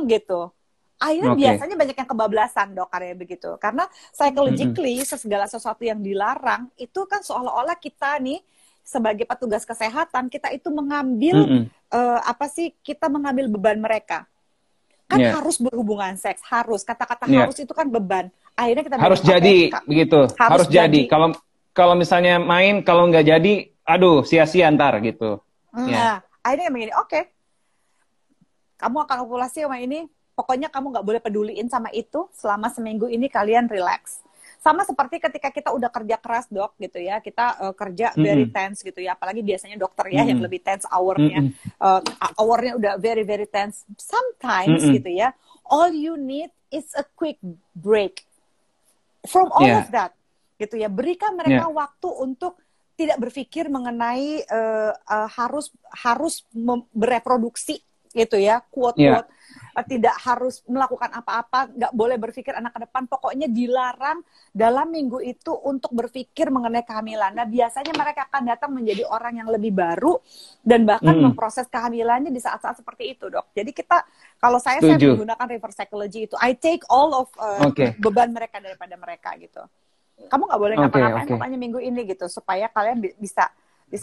Gitu. Akhirnya biasanya banyak yang kebablasan dok, kayak begitu. Karena psychologically, segala sesuatu yang dilarang, itu kan seolah-olah kita nih, sebagai petugas kesehatan, kita itu mengambil, kita mengambil beban mereka. Kan harus berhubungan seks, harus. Kata-kata harus itu kan beban. Akhirnya kita harus jadi begitu, harus jadi. Kalau misalnya main, kalau nggak jadi, aduh sia-sia ntar gitu. Akhirnya begini, kamu akan ovulasi sama ini, pokoknya kamu nggak boleh peduliin sama itu selama seminggu ini, kalian relax. Sama seperti ketika kita udah kerja keras dok gitu ya, kita kerja very tense gitu ya, apalagi biasanya dokter ya yang lebih tense hournya, hournya udah very very tense. Sometimes gitu ya, all you need is a quick break from all of that, gitu ya. Berikan mereka waktu untuk tidak berpikir mengenai harus bereproduksi gitu ya, quote-quote. Tidak harus melakukan apa-apa, nggak boleh berpikir anak ke depan, pokoknya dilarang dalam minggu itu untuk berpikir mengenai kehamilan. Nah, biasanya mereka akan datang menjadi orang yang lebih baru dan bahkan memproses kehamilannya di saat-saat seperti itu, Dok. Jadi kalau saya menggunakan reverse psychology itu, I take all of beban mereka daripada mereka gitu. Kamu nggak boleh ngapa-ngapain pokoknya minggu ini gitu, supaya kalian bisa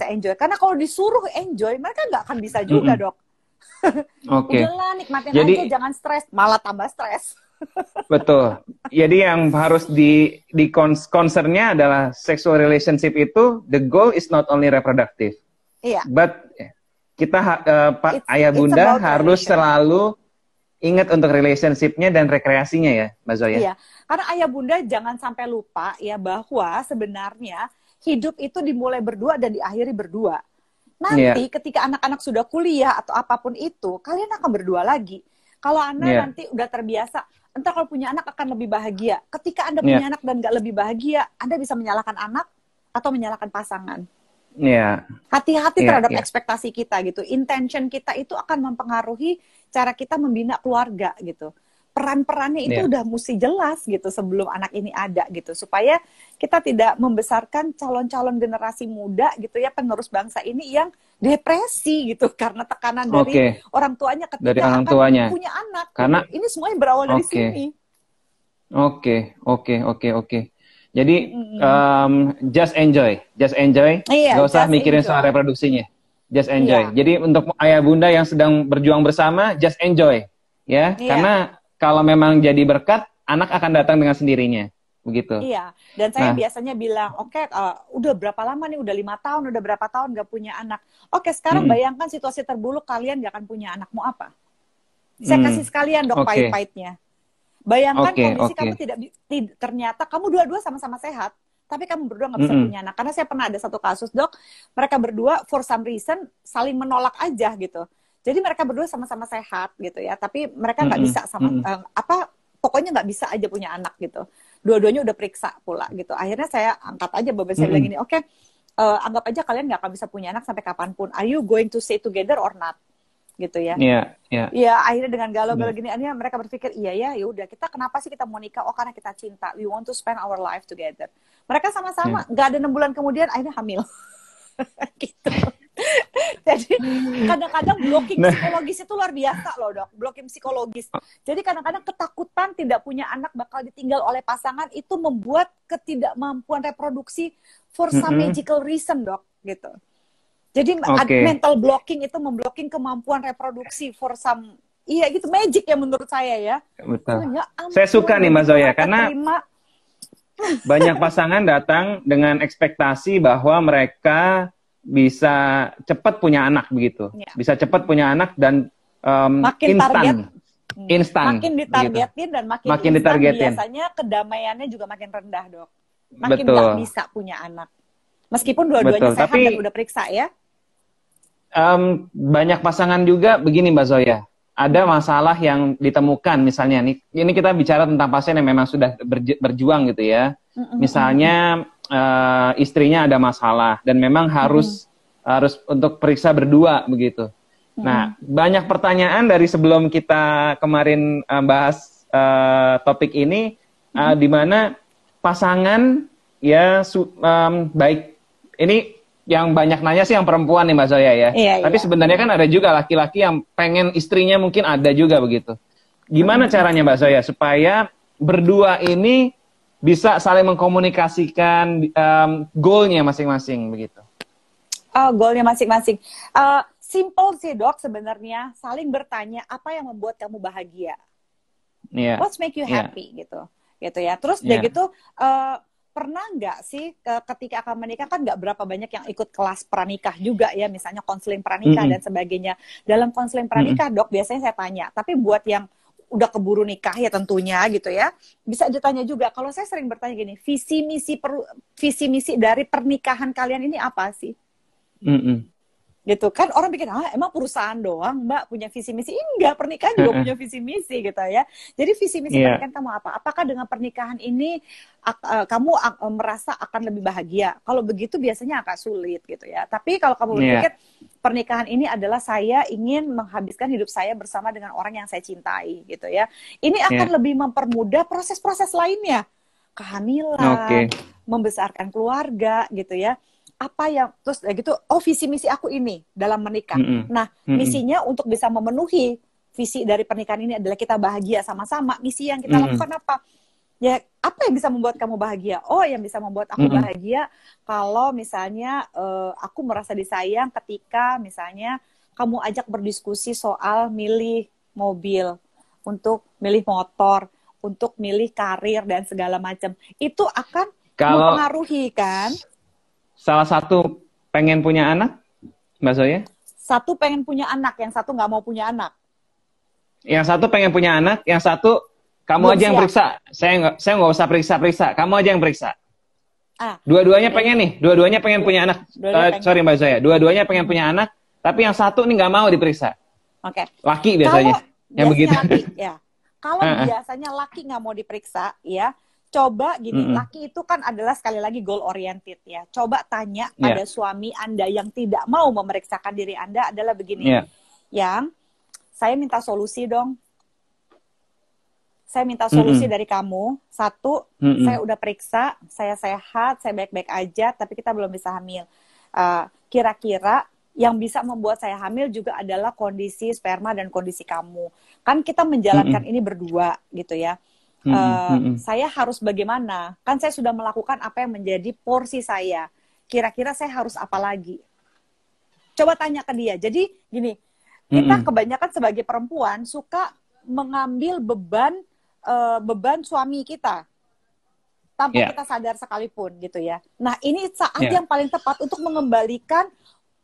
enjoy. Karena kalau disuruh enjoy, mereka nggak akan bisa juga, Dok. Udahlah, nikmatin aja, jangan stres, malah tambah stres. Betul. Jadi yang harus di concernnya adalah sexual relationship itu, the goal is not only reproductive, but kita ayah bunda harus selalu ingat untuk relationship-nya dan rekreasinya ya, Mbak Zoya. Iya, karena ayah bunda jangan sampai lupa ya bahwa sebenarnya hidup itu dimulai berdua dan diakhiri berdua. Nanti ketika anak-anak sudah kuliah atau apapun itu, kalian akan berdua lagi. Kalau Anda nanti udah terbiasa, entah kalau punya anak akan lebih bahagia. Ketika Anda punya anak dan nggak lebih bahagia, Anda bisa menyalahkan anak atau menyalahkan pasangan. Hati-hati terhadap ekspektasi kita gitu. Intention kita itu akan mempengaruhi cara kita membina keluarga gitu. Peran-perannya itu udah mesti jelas gitu sebelum anak ini ada gitu, supaya kita tidak membesarkan calon-calon generasi muda gitu ya, penerus bangsa ini yang depresi gitu karena tekanan dari orang tuanya ketika akan punya anak. Karena gitu. Ini semuanya berawal dari sini. Oke. Jadi just enjoy, nggak usah mikirin soal reproduksinya, just enjoy. Jadi untuk ayah bunda yang sedang berjuang bersama, just enjoy ya, karena kalau memang jadi berkat, anak akan datang dengan sendirinya, begitu. Iya, dan saya biasanya bilang, udah berapa lama nih, udah 5 tahun, udah berapa tahun gak punya anak. Oke, sekarang bayangkan situasi terburuk, kalian gak akan punya anak, mau apa? Saya kasih sekalian dok pahit-pahitnya. Bayangkan kondisi kamu ternyata kamu dua-dua sama-sama sehat, tapi kamu berdua gak bisa punya anak. Karena saya pernah ada satu kasus dok, mereka berdua for some reason saling menolak aja gitu. Jadi mereka berdua sama-sama sehat gitu ya, tapi mereka nggak bisa pokoknya nggak bisa aja punya anak gitu. Dua-duanya udah periksa pula gitu. Akhirnya saya angkat aja beban, saya bilang gini, anggap aja kalian nggak akan bisa punya anak sampai kapanpun. Are you going to stay together or not? Gitu ya. Iya, akhirnya dengan galau-galau gini, akhirnya mereka berpikir, ya udah, kita kenapa sih kita mau nikah? Oh, karena kita cinta. We want to spend our life together. Mereka sama-sama, nggak ada 6 bulan kemudian akhirnya hamil. Gitu. Jadi kadang-kadang blocking psikologis itu luar biasa loh dok, blocking psikologis. Jadi kadang-kadang ketakutan tidak punya anak bakal ditinggal oleh pasangan itu membuat ketidakmampuan reproduksi for some magical reason dok, gitu. Jadi mental blocking itu memblocking kemampuan reproduksi for some, gitu magic ya menurut saya ya. Betul. Saya suka nih Mbak Zoya karena banyak pasangan datang dengan ekspektasi bahwa mereka bisa cepat punya anak begitu, bisa cepat punya anak dan instan, makin ditargetin gitu. Dan makin ditargetin. Biasanya kedamaiannya juga makin rendah dok, makin nggak bisa punya anak, meskipun dua-duanya sehat dan udah periksa ya. Banyak pasangan juga begini Mbak Zoya, ada masalah yang ditemukan misalnya nih, ini kita bicara tentang pasien yang memang sudah berjuang gitu ya, misalnya istrinya ada masalah dan memang harus untuk periksa berdua begitu. Nah, banyak pertanyaan dari sebelum kita kemarin bahas topik ini, di mana pasangan ya baik ini yang banyak nanya sih yang perempuan nih Mbak Zoya ya. Tapi sebenarnya kan ada juga laki-laki yang pengen istrinya mungkin ada juga begitu. Gimana caranya Mbak Zoya supaya berdua ini bisa saling mengkomunikasikan goalnya masing-masing begitu? Goalnya masing-masing. Simple sih dok sebenarnya, saling bertanya apa yang membuat kamu bahagia. What make you happy gitu ya. Terus dia gitu, pernah nggak sih ketika akan menikah kan nggak berapa banyak yang ikut kelas pranikah juga ya, misalnya konseling pranikah dan sebagainya. Dalam konseling pranikah dok biasanya saya tanya, tapi buat yang udah keburu nikah ya tentunya gitu ya, bisa ditanya juga. Kalau saya sering bertanya gini, visi misi dari pernikahan kalian ini apa sih? gitu kan. Orang pikir, emang perusahaan doang Mbak punya visi misi? Enggak, pernikahan juga punya visi misi gitu ya. Jadi visi misi pernikahan kamu apa? Apakah dengan pernikahan ini kamu merasa akan lebih bahagia? Kalau begitu biasanya agak sulit gitu ya. Tapi kalau kamu berpikir pernikahan ini adalah saya ingin menghabiskan hidup saya bersama dengan orang yang saya cintai gitu ya. Ini akan lebih mempermudah proses-proses lainnya. Kehamilan, membesarkan keluarga gitu ya. Apa yang terus gitu, visi misi aku ini dalam menikah. Nah, misinya untuk bisa memenuhi visi dari pernikahan ini adalah kita bahagia sama-sama. Misi yang kita lakukan apa? Ya, apa yang bisa membuat kamu bahagia? Oh, yang bisa membuat aku bahagia kalau misalnya aku merasa disayang ketika misalnya kamu ajak berdiskusi soal milih mobil, untuk milih motor, untuk milih karir dan segala macam. Itu akan mempengaruhi kan? Salah satu pengen punya anak, Mbak Zoya? Satu pengen punya anak, yang satu nggak mau punya anak. Yang satu pengen punya anak, yang satu kamu belum aja yang periksa. Saya nggak usah periksa, kamu aja yang periksa. Dua-duanya pengen nih, dua-duanya pengen punya anak. Sorry Mbak Zoya, dua-duanya pengen punya anak, tapi yang satu nih nggak mau diperiksa. Oke. Laki biasanya, yang begitu. Laki, ya. Kalau biasanya laki nggak mau diperiksa, ya. Coba gini, laki itu kan adalah sekali lagi goal oriented ya. Coba tanya pada suami Anda yang tidak mau memeriksakan diri Anda adalah begini. Yang saya minta solusi dong. Saya minta solusi dari kamu. Satu, saya udah periksa, saya sehat, saya baik-baik aja, tapi kita belum bisa hamil. Kira-kira yang bisa membuat saya hamil juga adalah kondisi sperma dan kondisi kamu. Kan kita menjalankan ini berdua gitu ya. Saya harus bagaimana? Kan saya sudah melakukan apa yang menjadi porsi saya. Kira-kira saya harus apa lagi? Coba tanya ke dia. Jadi gini, kita kebanyakan sebagai perempuan suka mengambil beban suami kita tanpa kita sadar sekalipun gitu ya. Nah ini saat yang paling tepat untuk mengembalikan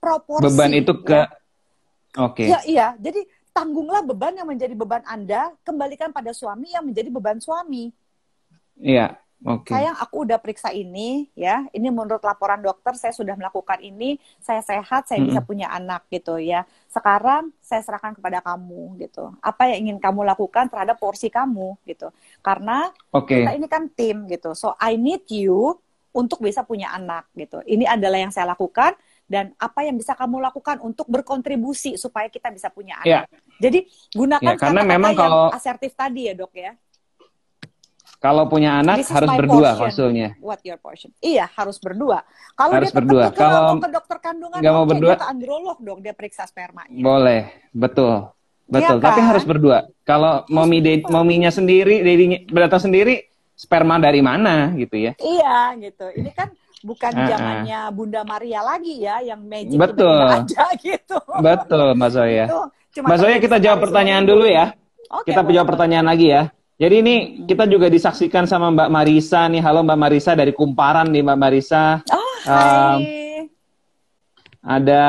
proporsi. Beban itu ke, Iya. Jadi tanggunglah beban yang menjadi beban Anda, kembalikan pada suami yang menjadi beban suami. Iya, Sayang, aku udah periksa ini, ya. Ini menurut laporan dokter, saya sudah melakukan ini, saya sehat, saya bisa punya anak, gitu ya. Sekarang, saya serahkan kepada kamu, gitu. Apa yang ingin kamu lakukan terhadap porsi kamu, gitu. Karena kita ini kan tim, gitu. So, I need you untuk bisa punya anak, gitu. Ini adalah yang saya lakukan, dan apa yang bisa kamu lakukan untuk berkontribusi supaya kita bisa punya anak. Jadi gunakan kata-kata yang asertif tadi ya dok ya. Kalau punya anak harus berdua hasilnya. What your portion? Iya harus berdua. Kalau harus dia berdua. Kalau ke dokter kandungan, nggak mau berdua, dia ke androlog dong, dia periksa spermanya. Boleh, betul. Ya, Tapi kan? harus berdua. Kalau mominya sendiri, datang sendiri, sperma dari mana gitu ya? Iya gitu. Ini kan bukan zamannya Bunda Maria lagi ya, yang magic betul aja gitu. Betul, Mbak Zoya. Mbak Zoya, kita jawab pertanyaan dulu ya. Kita jawab pertanyaan lagi ya. Jadi ini kita juga disaksikan sama Mbak Marisa nih. Halo Mbak Marisa dari Kumparan nih Mbak Marisa. Hai. Ada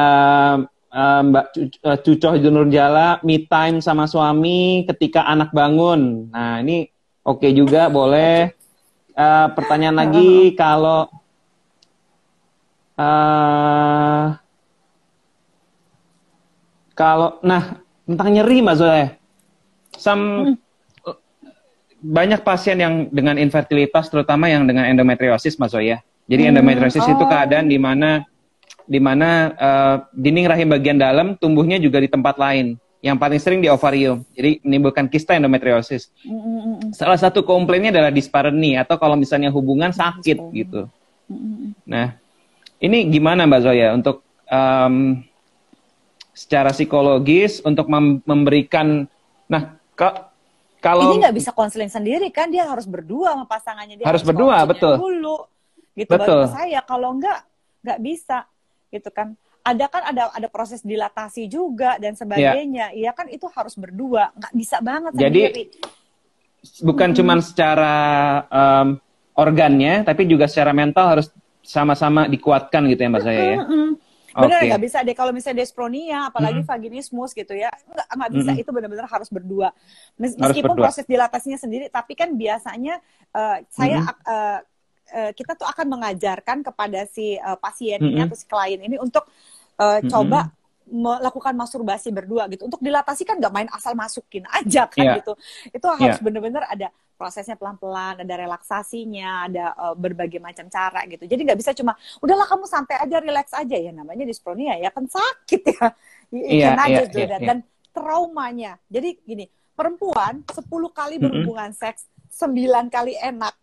Mbak Cucoh Nurjala, me time sama suami ketika anak bangun. Nah ini oke juga, boleh. Pertanyaan lagi, kalau tentang nyeri Mbak Zoya, banyak pasien yang dengan infertilitas, terutama yang dengan endometriosis Mbak Zoya. Jadi endometriosis itu keadaan di mana dinding rahim bagian dalam tumbuhnya juga di tempat lain. Yang paling sering di ovarium, jadi menimbulkan kista endometriosis. Salah satu komplainnya adalah dispareunia, atau kalau misalnya hubungan sakit gitu. Nah, ini gimana Mbak Zoya untuk secara psikologis untuk memberikan, kalau ini nggak bisa konseling sendiri kan, dia harus berdua sama pasangannya, dia harus berdua, betul. Dulu, gitu. Betul. Bagi saya kalau nggak bisa, gitu kan. Ada proses dilatasi juga dan sebagainya. Iya kan itu harus berdua, nggak bisa banget sendiri. Jadi bukan cuma secara organnya, tapi juga secara mental harus sama-sama dikuatkan gitu ya Mbak Zoya ya. Benar, nggak bisa deh kalau misalnya dyspronia, apalagi vaginismus gitu ya, nggak bisa, itu benar-benar harus berdua. Meskipun proses dilatasinya sendiri, tapi kan biasanya kita tuh akan mengajarkan kepada si pasien ini atau si klien ini untuk coba melakukan masturbasi berdua gitu. Untuk dilatasi kan nggak main asal masukin aja kan gitu. Itu harus bener-bener ada prosesnya pelan-pelan, ada relaksasinya, ada berbagai macam cara gitu. Jadi nggak bisa cuma, udahlah kamu santai aja, relax aja ya. Namanya dispronia ya kan sakit ya. Dan traumanya. Jadi gini, perempuan 10 kali berhubungan seks, 9 kali enak.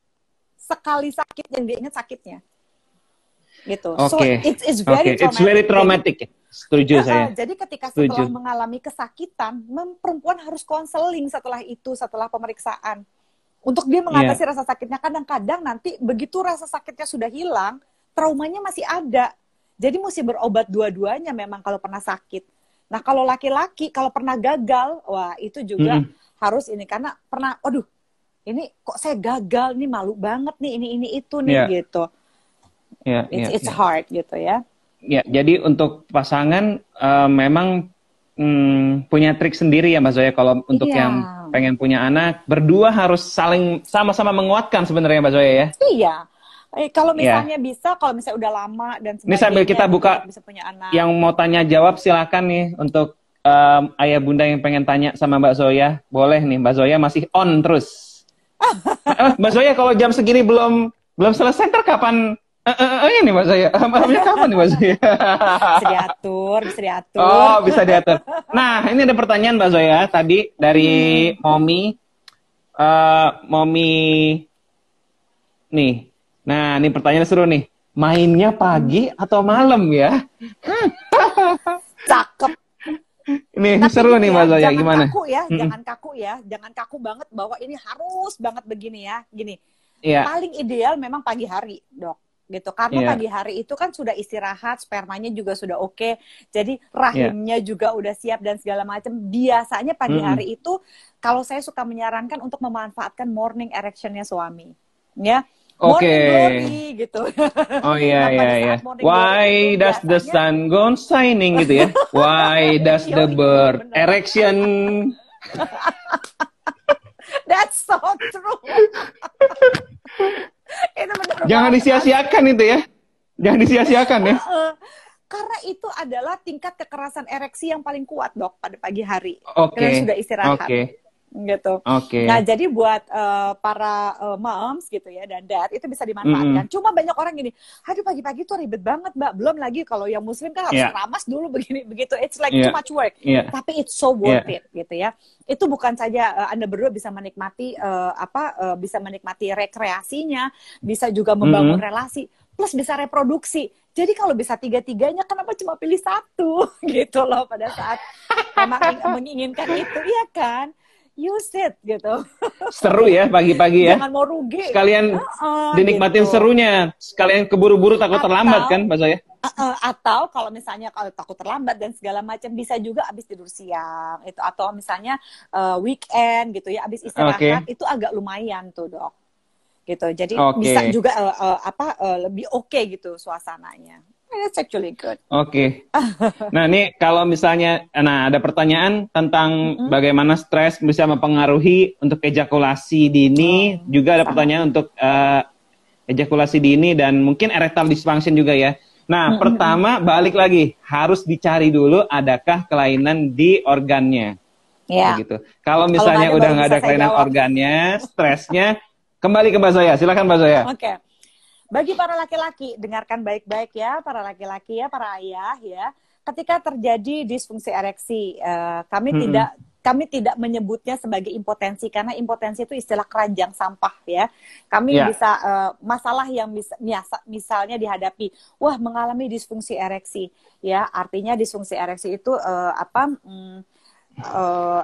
Sekali sakit yang dia ingat sakitnya. Gitu. So it's very traumatic. It's very traumatic. Setuju saya. Jadi ketika setelah mengalami kesakitan, perempuan harus konseling setelah itu, setelah pemeriksaan. Untuk dia mengatasi rasa sakitnya. Kadang-kadang nanti begitu rasa sakitnya sudah hilang, traumanya masih ada. Jadi mesti berobat dua-duanya memang kalau pernah sakit. Nah kalau laki-laki, kalau pernah gagal, wah itu juga harus ini. Karena pernah, aduh ini kok saya gagal nih, malu banget nih, ini itu nih gitu. It's hard gitu ya. Ya, jadi untuk pasangan memang punya trik sendiri ya Mbak Zoya. Kalau untuk yang pengen punya anak, berdua harus saling sama-sama menguatkan sebenarnya Mbak Zoya ya. Iya. Kalau misalnya bisa, kalau misalnya udah lama dan sebagainya. Ini sambil kita buka, bisa punya anak. Yang mau tanya jawab silakan nih untuk ayah bunda yang pengen tanya sama Mbak Zoya. Boleh nih, Mbak Zoya masih on terus. Mbak Zoya kalau jam segini belum selesai, ntar kapan? Ini Mbak Zoya, kapan nih Mbak Zoya? Bisa diatur. Oh, bisa diatur. Nah, ini ada pertanyaan Mbak Zoya tadi dari Momi. Nih. Nah, ini pertanyaan seru nih. Mainnya pagi atau malam ya? Cakep. Ini seru nih Mbak Zoya, gimana? Jangan kaku banget bahwa ini harus banget begini ya. Gini, yeah. Paling ideal memang pagi hari, dok. Gitu, karena pagi hari itu kan sudah istirahat, spermanya juga sudah oke, jadi rahimnya juga udah siap dan segala macam. Biasanya pagi hari itu, kalau saya suka menyarankan untuk memanfaatkan morning erectionnya suami, ya. Morning glory gitu. Oh iya. Why does the sun go shining gitu ya? Why does the bird erection? That's so true. Jangan disia-siakan itu ya. Jangan disia-siakan ya. Karena itu adalah tingkat kekerasan ereksi yang paling kuat, dok, pada pagi hari. Karena sudah istirahat. Gitu. Nah, jadi buat para moms gitu ya dan dad itu bisa dimanfaatkan. Cuma banyak orang gini, aduh pagi-pagi tuh ribet banget, Mbak. Belum lagi kalau yang muslim kan harus ramas dulu begini begitu. It's like too much work. Tapi it's so worth it gitu ya. Itu bukan saja Anda berdua bisa menikmati bisa menikmati rekreasinya, bisa juga membangun relasi, plus bisa reproduksi. Jadi kalau bisa tiga-tiganya, kenapa cuma pilih satu gitu loh pada saat memang menginginkan itu, iya kan? Use it gitu. Seru ya pagi-pagi ya. Jangan mau rugi. Sekalian dinikmatin gitu. Serunya. Sekalian keburu-buru takut terlambat kan Mbak Zoya? Atau kalau misalnya kalau takut terlambat dan segala macam, bisa juga abis tidur siang itu, atau misalnya weekend gitu ya, abis istirahat itu agak lumayan tuh, dok. Gitu. Jadi bisa juga lebih oke gitu suasananya. It's actually good. Nah, ini kalau misalnya, ada pertanyaan tentang bagaimana stres bisa mempengaruhi untuk ejakulasi dini. Juga ada pertanyaan untuk ejakulasi dini dan mungkin erectile dysfunction juga ya. Nah, pertama balik lagi, harus dicari dulu adakah kelainan di organnya. Gitu. Kalau misalnya udah nggak ada kelainan organnya, stresnya, kembali ke Mbak Zoya. Silakan Mbak Zoya. Bagi para laki-laki, dengarkan baik-baik ya, para laki-laki ya, para ayah ya. Ketika terjadi disfungsi ereksi, kami tidak menyebutnya sebagai impotensi, karena impotensi itu istilah keranjang sampah ya. Kami bisa masalah yang misalnya dihadapi, mengalami disfungsi ereksi ya. Artinya disfungsi ereksi itu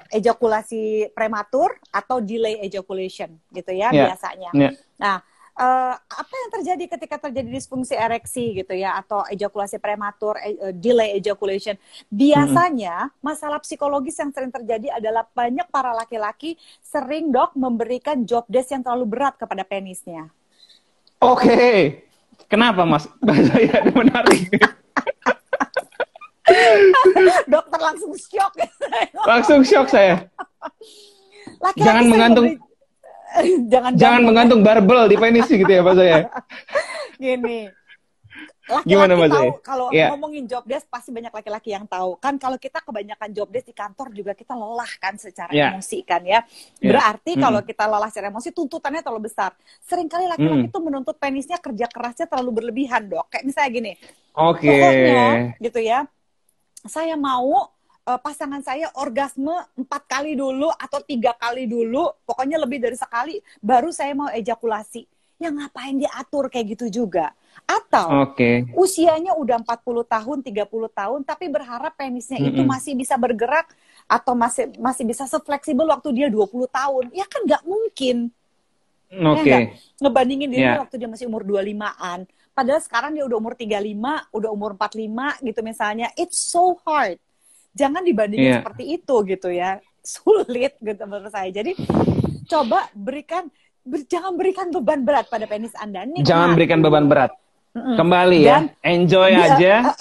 ejakulasi prematur atau delay ejaculation gitu ya biasanya. Nah, apa yang terjadi ketika terjadi disfungsi ereksi gitu ya, atau ejakulasi prematur, delay ejaculation? Biasanya masalah psikologis yang sering terjadi adalah banyak para laki-laki sering, dok, memberikan job desk yang terlalu berat kepada penisnya. Kenapa Mas? Saya menarik. Dokter langsung shock. Langsung shock saya. Jangan menggantung. Jangan menggantung barbel di penis gitu ya Pak saya. Gini, laki-laki tahu kalau ngomongin job desk pasti banyak laki-laki yang tahu kan kalau kita kebanyakan job desk di kantor juga kita lelah kan secara emosi kan ya. Berarti kalau kita lelah secara emosi tuntutannya terlalu besar. Seringkali laki-laki tuh menuntut penisnya kerja kerasnya terlalu berlebihan dok. Kayak misalnya gini. Pokoknya gitu ya. Saya mau pasangan saya orgasme 4 kali dulu atau 3 kali dulu, pokoknya lebih dari sekali baru saya mau ejakulasi. Ya ngapain dia atur kayak gitu juga. Atau usianya udah 40 tahun, 30 tahun, tapi berharap penisnya itu masih bisa bergerak atau masih bisa se-fleksibel waktu dia 20 tahun. Ya kan nggak mungkin. Ya ngebandingin dirinya waktu dia masih umur 25-an. Padahal sekarang dia udah umur 35, udah umur 45 gitu misalnya. It's so hard. Jangan dibandingin seperti itu gitu ya. Sulit gitu menurut saya. Jadi coba jangan berikan beban berat pada penis Anda. Jangan berikan beban berat. Kembali ya, enjoy aja.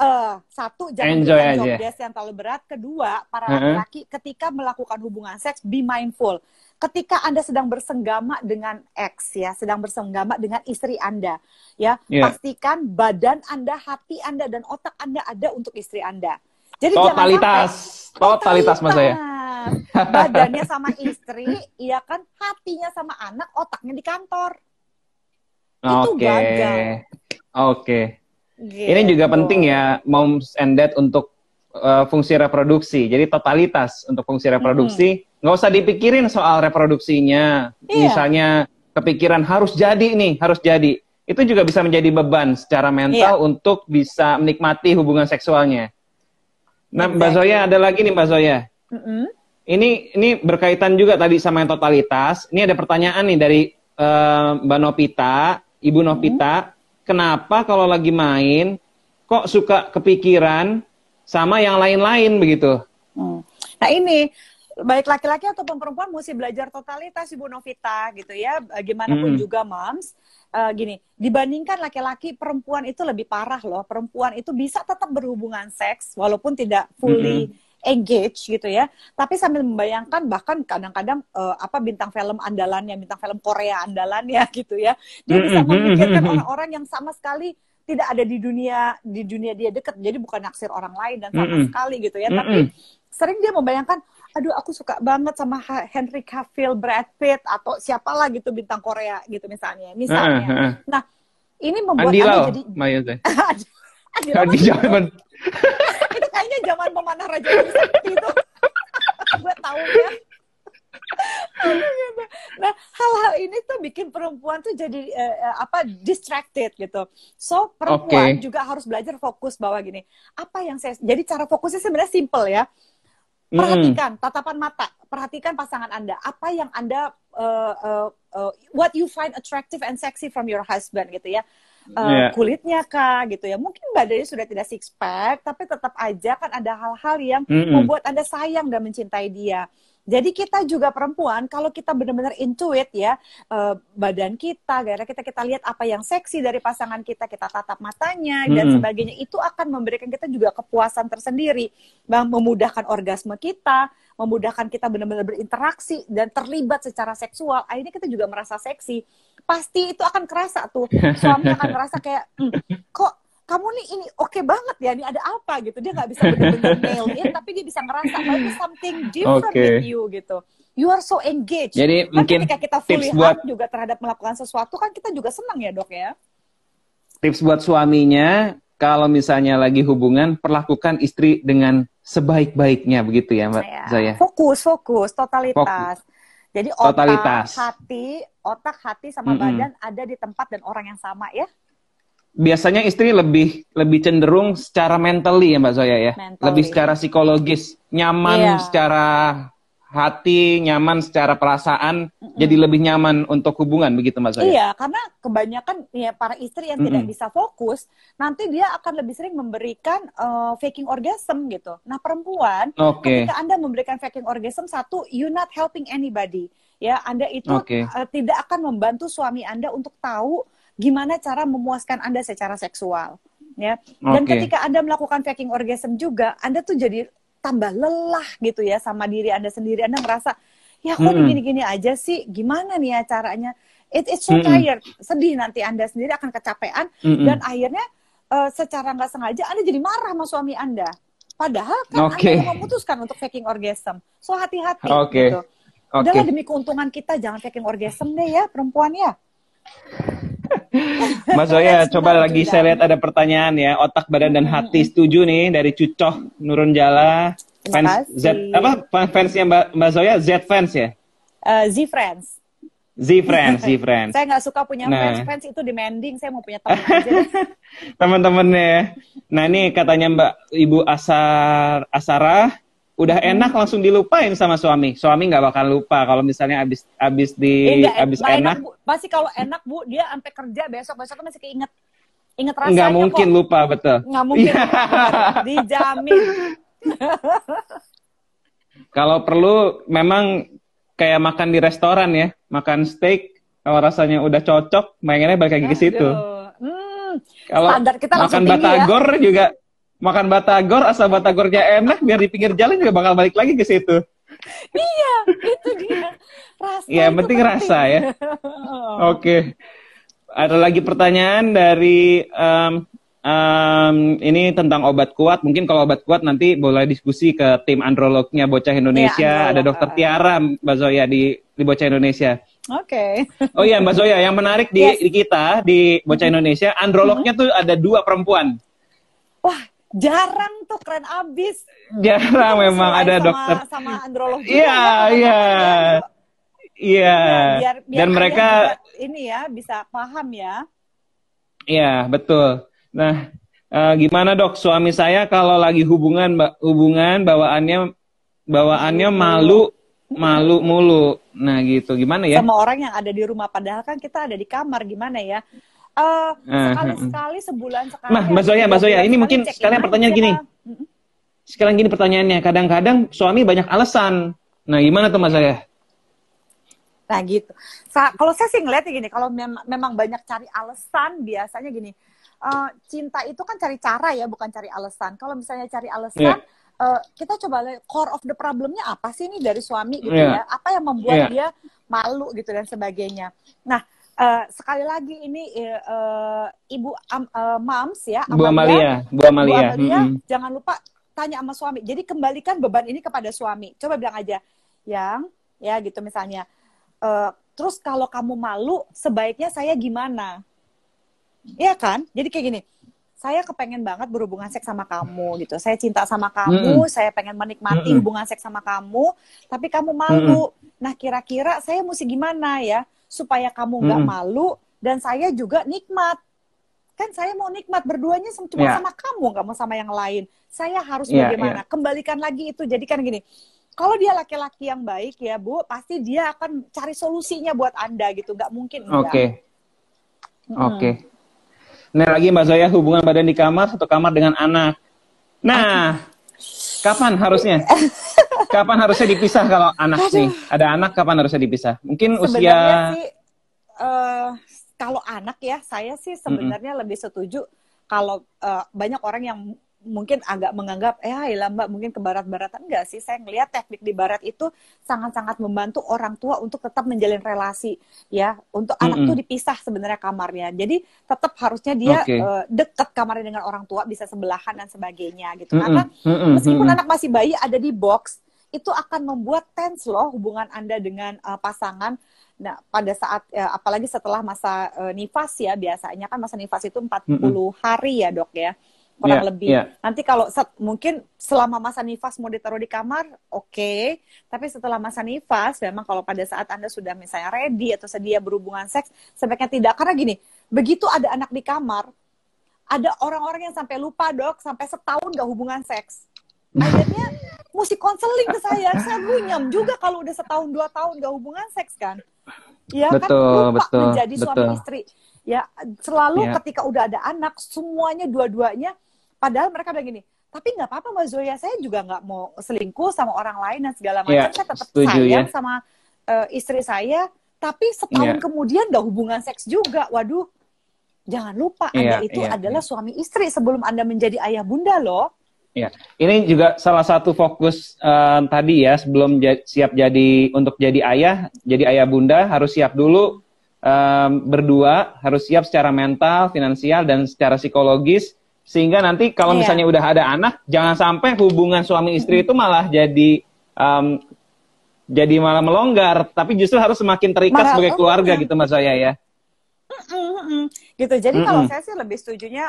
Satu, jangan berikan job desk yang terlalu berat. Kedua, para laki-laki ketika melakukan hubungan seks, be mindful. Ketika Anda sedang bersenggama dengan ex ya, sedang bersenggama dengan istri Anda, ya, pastikan badan Anda, hati Anda, dan otak Anda ada untuk istri Anda. Jadi totalitas mas saya. Badannya sama istri, iya kan, hatinya sama anak, otaknya di kantor. Itu gagal. Gitu. Ini juga penting ya, moms and dad untuk fungsi reproduksi. Jadi totalitas untuk fungsi reproduksi. Nggak usah dipikirin soal reproduksinya. Misalnya kepikiran harus jadi nih, harus jadi. Itu juga bisa menjadi beban secara mental untuk bisa menikmati hubungan seksualnya. Nah, Mbak Zoya ada lagi nih Mbak Zoya. Ini berkaitan juga tadi sama yang totalitas. Ini ada pertanyaan nih dari Mbak Novita, Ibu Novita. Kenapa kalau lagi main kok suka kepikiran sama yang lain-lain begitu? Nah ini baik laki-laki ataupun perempuan mesti belajar totalitas Ibu Novita gitu ya. Bagaimanapun juga moms. Gini, dibandingkan laki-laki, perempuan itu lebih parah loh. Perempuan itu bisa tetap berhubungan seks walaupun tidak fully engage gitu ya. Tapi sambil membayangkan bahkan kadang-kadang bintang film andalannya, bintang film Korea andalannya gitu ya. Dia bisa memikirkan orang-orang yang sama sekali tidak ada di dunia dia dekat. Jadi bukan naksir orang lain dan sama sekali gitu ya. Tapi sering dia membayangkan, aduh aku suka banget sama Henry Cavill, Brad Pitt, atau siapalah gitu bintang Korea gitu misalnya. Nah, ini membuat Anda jadi... Adi zaman. Itu kayaknya zaman pemanah Raja Sakti itu. Gue tahu ya. Nah, hal-hal ini tuh bikin perempuan tuh jadi distracted gitu. So, perempuan juga harus belajar fokus bahwa gini, jadi cara fokusnya sebenarnya simple ya. Perhatikan tatapan mata, perhatikan pasangan Anda. Apa yang Anda what you find attractive and sexy from your husband gitu ya. Kulitnya kah gitu ya. Mungkin badannya sudah tidak six pack, tapi tetap aja kan ada hal-hal yang membuat Anda sayang dan mencintai dia. Jadi kita juga perempuan, kalau kita benar-benar intuit ya, badan kita, gara kita lihat apa yang seksi dari pasangan kita tatap matanya, dan sebagainya, itu akan memberikan kita juga kepuasan tersendiri. Memudahkan orgasme kita, memudahkan kita benar-benar berinteraksi, dan terlibat secara seksual, akhirnya kita juga merasa seksi. Pasti itu akan kerasa tuh, suami akan merasa kayak, kok kamu nih ini oke banget ya, ini ada apa gitu. Dia nggak bisa benar-benar nail in, tapi dia bisa ngerasa bahwa something different with you gitu. You are so engaged. Jadi kan mungkin ketika kita fully hard juga terhadap melakukan sesuatu kan kita juga senang ya dok ya. Tips buat suaminya, kalau misalnya lagi hubungan, perlakukan istri dengan sebaik-baiknya begitu ya Mbak Zaya. Fokus, totalitas. Jadi otak, hati sama badan ada di tempat dan orang yang sama ya. Biasanya istri lebih cenderung secara mentally ya Mbak Zoya ya. Lebih secara psikologis, nyaman secara hati, nyaman secara perasaan, jadi lebih nyaman untuk hubungan begitu Mbak Zoya. Iya, karena kebanyakan ya para istri yang tidak bisa fokus, nanti dia akan lebih sering memberikan faking orgasm gitu. Nah, perempuan ketika Anda memberikan faking orgasm, satu, you not helping anybody. Ya, Anda itu tidak akan membantu suami Anda untuk tahu gimana cara memuaskan Anda secara seksual, ya. Dan ketika Anda melakukan faking orgasm juga, Anda tuh jadi tambah lelah gitu ya sama diri Anda sendiri. Anda merasa, ya kok gini-gini aja sih, gimana nih ya caranya? It's so tired, sedih nanti Anda sendiri akan kecapean dan akhirnya secara nggak sengaja Anda jadi marah sama suami Anda. Padahal kan Anda yang memutuskan untuk faking orgasm. So hati-hati gitu. Udahlah demi keuntungan kita jangan faking orgasm deh ya perempuan ya. Mas Zoya, coba lagi saya lihat ada pertanyaan ya. Otak, badan, dan hati setuju nih dari Cucoh Nurun Jala. Fans Z, apa fansnya Mbak Zoya? Z fans ya? Z friends. Z friends. Saya nggak suka punya fans itu demanding. Saya mau punya teman aja. Teman-temannya. Nah ini katanya Mbak Ibu Asara, udah enak langsung dilupain sama suami. Suami nggak bakal lupa kalau misalnya abis enak. Pasti kalau enak Bu, dia sampai kerja besok-besoknya masih inget rasanya. Nggak mungkin kok lupa, betul. Nggak mungkin lupa, dijamin. Kalau perlu memang kayak makan di restoran ya, makan steak, kalau rasanya udah cocok, mainnya balik lagi ke situ. Kalau makan batagor ya? Juga makan batagor, asal batagornya enak, biar di pinggir jalan juga bakal balik lagi ke situ. Iya, itu dia. Rasa ya, penting rasa ya. Oke. Ada lagi pertanyaan dari ini tentang obat kuat. Mungkin kalau obat kuat nanti boleh diskusi ke tim androlognya Bocah Indonesia. Ada Dokter Tiara, Mbak Zoya di Bocah Indonesia. Oke. Oh iya Mbak Zoya, yang menarik di kita di Bocah Indonesia, androlognya tuh ada 2 perempuan. Wah, jarang tuh, keren abis. Jarang memang ada dokter. Sama androlog juga. Iya. Biar Dan mereka ini ya bisa paham ya. Iya, betul. Nah, gimana Dok? Suami saya kalau lagi hubungan bawaannya malu mulu. Nah, gitu. Gimana ya? Sama orang yang ada di rumah, padahal kan kita ada di kamar, gimana ya? Sekali-sekali, sebulan sekali. Mbak Zoya, ini mungkin sekalian pertanyaan gini. Sekalian gini pertanyaannya. Kadang-kadang suami banyak alasan. Nah, gimana tuh Mbak Zoya? Nah gitu. Kalau saya sih ngeliatnya gini, kalau memang banyak cari alasan, biasanya gini, cinta itu kan cari cara ya, bukan cari alasan. Kalau misalnya cari alasan, kita coba lihat core of the problemnya apa sih ini dari suami gitu ya, apa yang membuat dia malu gitu dan sebagainya. Nah, sekali lagi ini Ibu Mams ya, Bu Amalia, jangan lupa tanya sama suami. Jadi kembalikan beban ini kepada suami. Coba bilang aja, yang ya gitu misalnya. Terus kalau kamu malu, sebaiknya saya gimana? Iya kan? Jadi kayak gini, saya kepengen banget berhubungan seks sama kamu gitu. Saya cinta sama kamu, saya pengen menikmati hubungan seks sama kamu, tapi kamu malu. Nah, kira-kira saya mesti gimana ya supaya kamu nggak malu dan saya juga nikmat. Kan saya mau nikmat berduanya cuma sama kamu, nggak mau sama yang lain. Saya harus bagaimana? Kembalikan lagi itu. Jadi kan gini, kalau dia laki-laki yang baik ya Bu, pasti dia akan cari solusinya buat Anda gitu. Nggak mungkin enggak. Oke. Nah lagi Mbak Zoya, hubungan badan di kamar, satu kamar dengan anak. Nah, kapan harusnya? Kapan harusnya dipisah kalau anak nih? Ada anak, kapan harusnya dipisah? Mungkin sebenarnya sih, kalau anak ya, saya sih sebenarnya lebih setuju kalau banyak orang yang mungkin agak menganggap, iyalah Mbak, mungkin ke barat-baratan. Enggak sih, saya ngelihat teknik di barat itu sangat-sangat membantu orang tua untuk tetap menjalin relasi, ya. Untuk anak tuh dipisah sebenarnya kamarnya. Jadi tetap harusnya dia dekat kamarnya dengan orang tua, bisa sebelahan dan sebagainya gitu. Karena meskipun anak masih bayi ada di box, itu akan membuat tense loh hubungan Anda dengan pasangan. Nah, pada saat, apalagi setelah masa nifas ya, biasanya kan masa nifas itu 40 hari ya dok ya. Kurang lebih. Nanti kalau mungkin selama masa nifas mau ditaruh di kamar, oke. Tapi setelah masa nifas, memang kalau pada saat Anda sudah misalnya ready atau sedia berhubungan seks, sebaiknya tidak. Karena gini, begitu ada anak di kamar, ada orang-orang yang sampai lupa dok, sampai setahun gak hubungan seks. Akhirnya mesti konseling ke saya gunyam juga kalau udah setahun 2 tahun gak hubungan seks kan. Ya kan lupa menjadi suami istri. Ya selalu ketika udah ada anak, semuanya dua-duanya. Padahal mereka bilang gini, tapi nggak apa-apa Mbak Zoya, saya juga nggak mau selingkuh sama orang lain dan segala macam. Saya tetap sayang sama istri saya, tapi setahun kemudian nggak hubungan seks juga. Waduh, jangan lupa Anda itu adalah suami istri sebelum Anda menjadi ayah bunda loh. Ya, ini juga salah satu fokus tadi ya, sebelum siap untuk jadi ayah bunda harus siap dulu berdua, harus siap secara mental, finansial dan secara psikologis. sehingga nanti kalau misalnya udah ada anak, jangan sampai hubungan suami istri itu malah jadi malah melonggar, tapi justru harus semakin terikat sebagai keluarga gitu Mbak Zoya ya. Gitu. Jadi kalau saya sih lebih setujunya,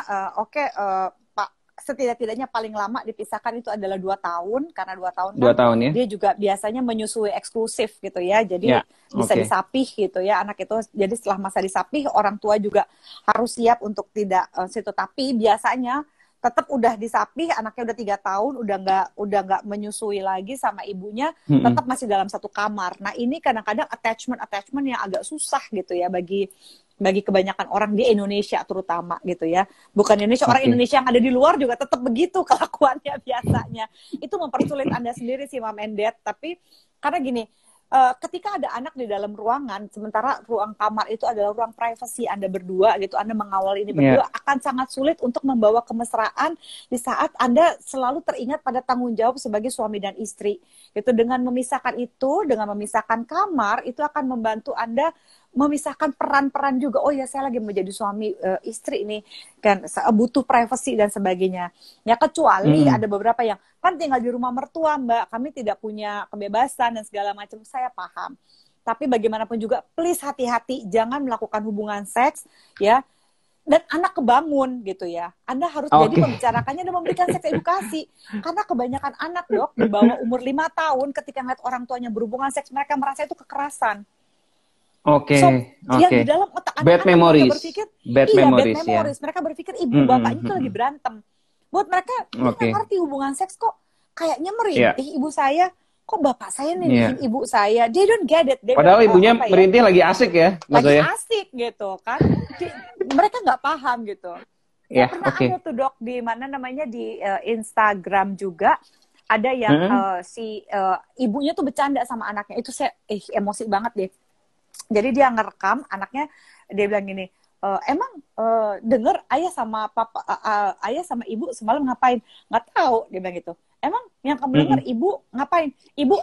Pak, setidak-tidaknya paling lama dipisahkan itu adalah 2 tahun, karena 2 tahun kan 2 tahun ya. Dia juga biasanya menyusui eksklusif gitu ya, jadi bisa disapih gitu ya anak itu. Jadi setelah masa disapih, orang tua juga harus siap untuk tidak situ. Tapi biasanya tetap udah disapih, anaknya udah 3 tahun, udah nggak menyusui lagi sama ibunya, tetap masih dalam satu kamar. Nah ini kadang-kadang attachment yang agak susah gitu ya bagi kebanyakan orang di Indonesia terutama gitu ya. Bukan Indonesia, orang Indonesia yang ada di luar juga tetap begitu kelakuannya biasanya. Itu mempersulit Anda sendiri sih Mom and Dad. Tapi karena gini, ketika ada anak di dalam ruangan, sementara ruang kamar itu adalah ruang privasi Anda berdua gitu, Anda mengawal ini berdua, akan sangat sulit untuk membawa kemesraan di saat Anda selalu teringat pada tanggung jawab sebagai suami dan istri. Gitu, dengan memisahkan itu, dengan memisahkan kamar, itu akan membantu Anda memisahkan peran-peran juga. Oh ya, saya lagi menjadi suami istri ini kan butuh privasi dan sebagainya. Ya kecuali ada beberapa yang kan tinggal di rumah mertua, Mbak, kami tidak punya kebebasan dan segala macam. Saya paham. Tapi bagaimanapun juga please hati-hati, jangan melakukan hubungan seks ya. Dan anak kebangun gitu ya. Anda harus jadi membicarakannya dan memberikan seks edukasi. Karena kebanyakan anak, Dok, di bawah umur 5 tahun ketika ngeliat orang tuanya berhubungan seks, mereka merasa itu kekerasan. Yang di dalam otak anak-anak mereka berpikir, bad memories. Mereka berpikir ibu bapaknya itu lagi berantem. Buat mereka, dia nggak ngerti hubungan seks kok. Kayaknya merintih ibu saya, kok bapak saya nih ibu saya. They don't get it. Padahal ibunya merintih lagi asik ya, lagi asik gitu kan. Mereka nggak paham gitu. Pernah ada tuh Dok di mana namanya di Instagram juga. Ada yang ibunya tuh bercanda sama anaknya. Itu saya emosi banget deh. Jadi dia ngerekam anaknya, dia bilang gini, emang denger ayah sama papa, ayah sama ibu semalam ngapain? Nggak tahu, dia bilang gitu. Emang yang kamu denger ibu ngapain? Ibu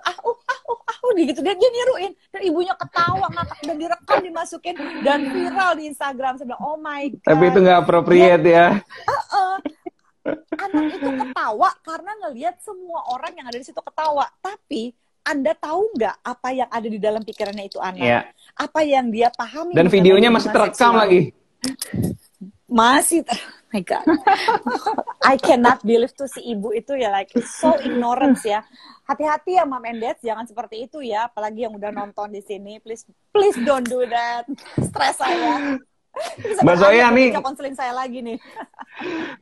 gitu. Dia niruin, dan ibunya ketawa ngakak dan direkam, dimasukin dan viral di Instagram. Saya bilang, oh my god. Tapi itu nggak appropriate ya. Anak itu ketawa karena ngelihat semua orang yang ada di situ ketawa, tapi Anda tahu nggak apa yang ada di dalam pikirannya itu anak? Apa yang dia pahami? Dan videonya masih terekam lagi. Masih, oh my God. I cannot believe tuh si ibu itu ya, like so ignorance ya. Hati-hati ya Mom and Dad, jangan seperti itu ya. Apalagi yang udah nonton di sini, please don't do that. Stres saya. Mbak Zoya nih, konseling saya lagi nih.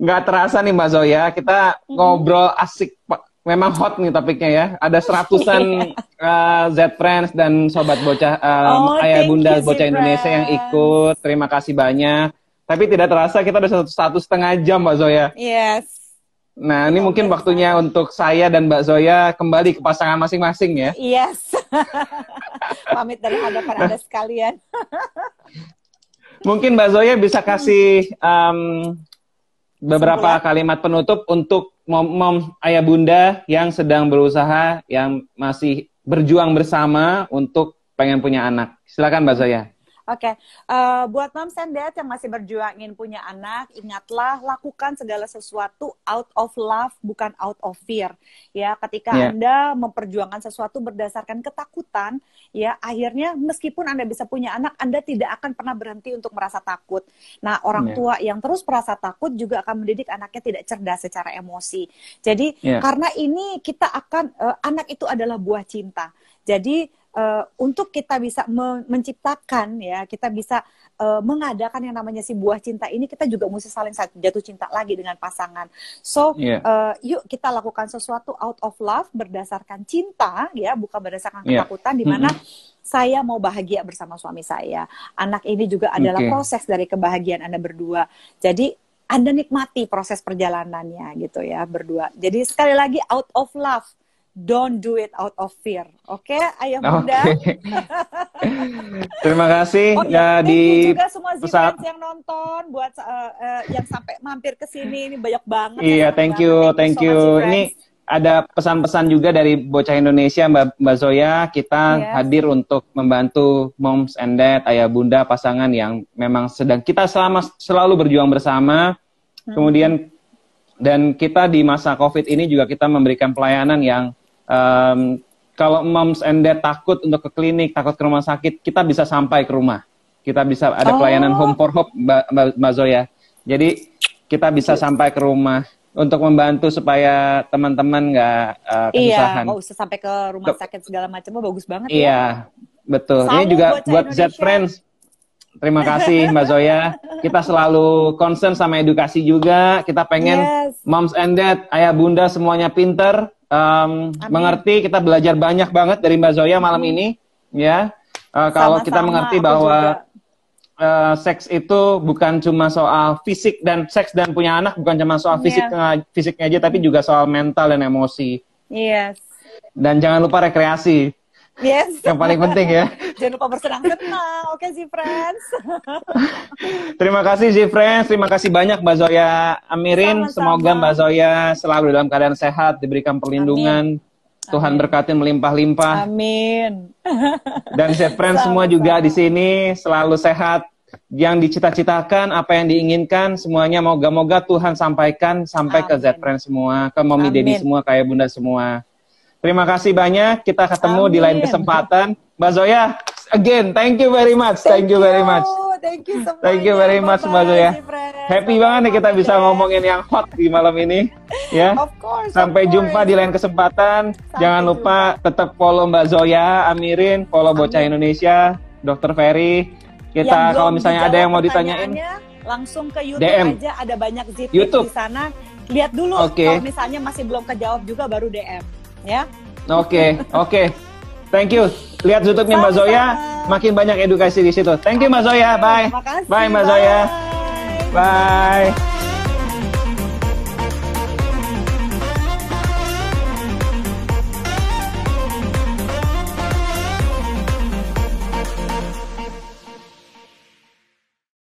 Nggak terasa nih Mbak Zoya, kita ngobrol asik Pak. Memang hot nih topiknya ya. Ada 100-an Z-Friends dan Sobat Bocah, Ayah Bunda Bocah Indonesia yang ikut. Terima kasih banyak. Tapi tidak terasa kita udah 1,5 jam Mbak Zoya. Yes. Nah ini mungkin waktunya untuk saya dan Mbak Zoya kembali ke pasangan masing-masing ya. Yes. Pamit dari hadapan Anda sekalian. Mungkin Mbak Zoya bisa kasih beberapa kalimat penutup untuk mom ayah bunda yang sedang berusaha, yang masih berjuang bersama untuk pengen punya anak. Silakan Mbak Zoya. Oke, buat moms and dad yang masih berjuang ingin punya anak, ingatlah lakukan segala sesuatu out of love, bukan out of fear. Ya, ketika Anda memperjuangkan sesuatu berdasarkan ketakutan, ya akhirnya meskipun Anda bisa punya anak, Anda tidak akan pernah berhenti untuk merasa takut. Nah, orang tua yang terus merasa takut juga akan mendidik anaknya tidak cerdas secara emosi. Jadi, karena ini kita akan, anak itu adalah buah cinta. Jadi, untuk kita bisa menciptakan ya, kita bisa mengadakan yang namanya si buah cinta ini, kita juga mesti saling jatuh cinta lagi dengan pasangan. So yuk kita lakukan sesuatu out of love berdasarkan cinta ya, bukan berdasarkan ketakutan, di mana saya mau bahagia bersama suami saya. Anak ini juga adalah proses dari kebahagiaan Anda berdua. Jadi Anda nikmati proses perjalanannya gitu ya berdua. Jadi sekali lagi out of love. Don't do it out of fear. Oke, ayah bunda. Terima kasih di juga semua Z-Friends yang nonton, buat yang sampai mampir ke sini, ini banyak banget. Iya, thank you. Ini ada pesan-pesan juga dari Bocah Indonesia, Mbak Zoya. Kita hadir untuk membantu moms and dad, ayah bunda, pasangan yang memang sedang kita selalu berjuang bersama. Kemudian Dan kita di masa COVID ini juga kita memberikan pelayanan yang kalau moms and dad takut untuk ke klinik, takut ke rumah sakit, kita bisa sampai ke rumah. Kita bisa ada pelayanan home for hope, Mbak Zoya. Jadi kita bisa sampai ke rumah untuk membantu supaya teman-teman nggak kesusahan. Iya, nggak usah sampai ke rumah sakit segala macam. Bagus banget ya. Iya, betul. Ini juga buat Z Friends. Terima kasih Mbak Zoya. Kita selalu concern sama edukasi juga. Kita pengen moms and dad, ayah bunda semuanya pinter, mengerti. Kita belajar banyak banget dari Mbak Zoya malam ini. Ya, kalau kita mengerti bahwa seks itu bukan cuma soal fisik, dan seks dan punya anak bukan cuma soal fisiknya aja, tapi juga soal mental dan emosi. Yes. Dan jangan lupa rekreasi. Yes. Yang paling penting ya. Jangan lupa bersenang-senang. Oke, Z-Friends. Terima kasih Z-Friends. Terima kasih banyak Mbak Zoya Amirin. Sama-sama. Semoga Mbak Zoya selalu dalam keadaan sehat, diberikan perlindungan. Amin. Tuhan berkatin melimpah-limpah. Amin. Dan Z-Friends semua juga di sini selalu sehat. Yang dicita-citakan, apa yang diinginkan, semuanya moga-moga Tuhan sampaikan sampai ke Z-Friends semua, ke Mommy Daddy semua, kayak Bunda semua. Terima kasih banyak. Kita ketemu di lain kesempatan. Mbak Zoya, again, thank you very much. Thank you very much. Thank you so much. Thank you very much, Mbak Zoya. Happy banget nih kita bisa ngomongin yang hot di malam ini. Ya. Of course. Sampai jumpa di lain kesempatan. Jangan lupa tetap follow Mbak Zoya Amirin, follow Bocah Indonesia, Dr. Ferry. Kita kalau misalnya ada yang mau ditanyain, langsung ke YouTube DM aja, ada banyak zip YouTube di sana. Lihat dulu. Kalau misalnya masih belum kejawab juga baru DM. Ya. Oke. Thank you. Lihat YouTube-nya Mbak Zoya, makin banyak edukasi di situ. Thank you Mbak Zoya. Bye. Makasih, bye Mbak Zoya. Bye.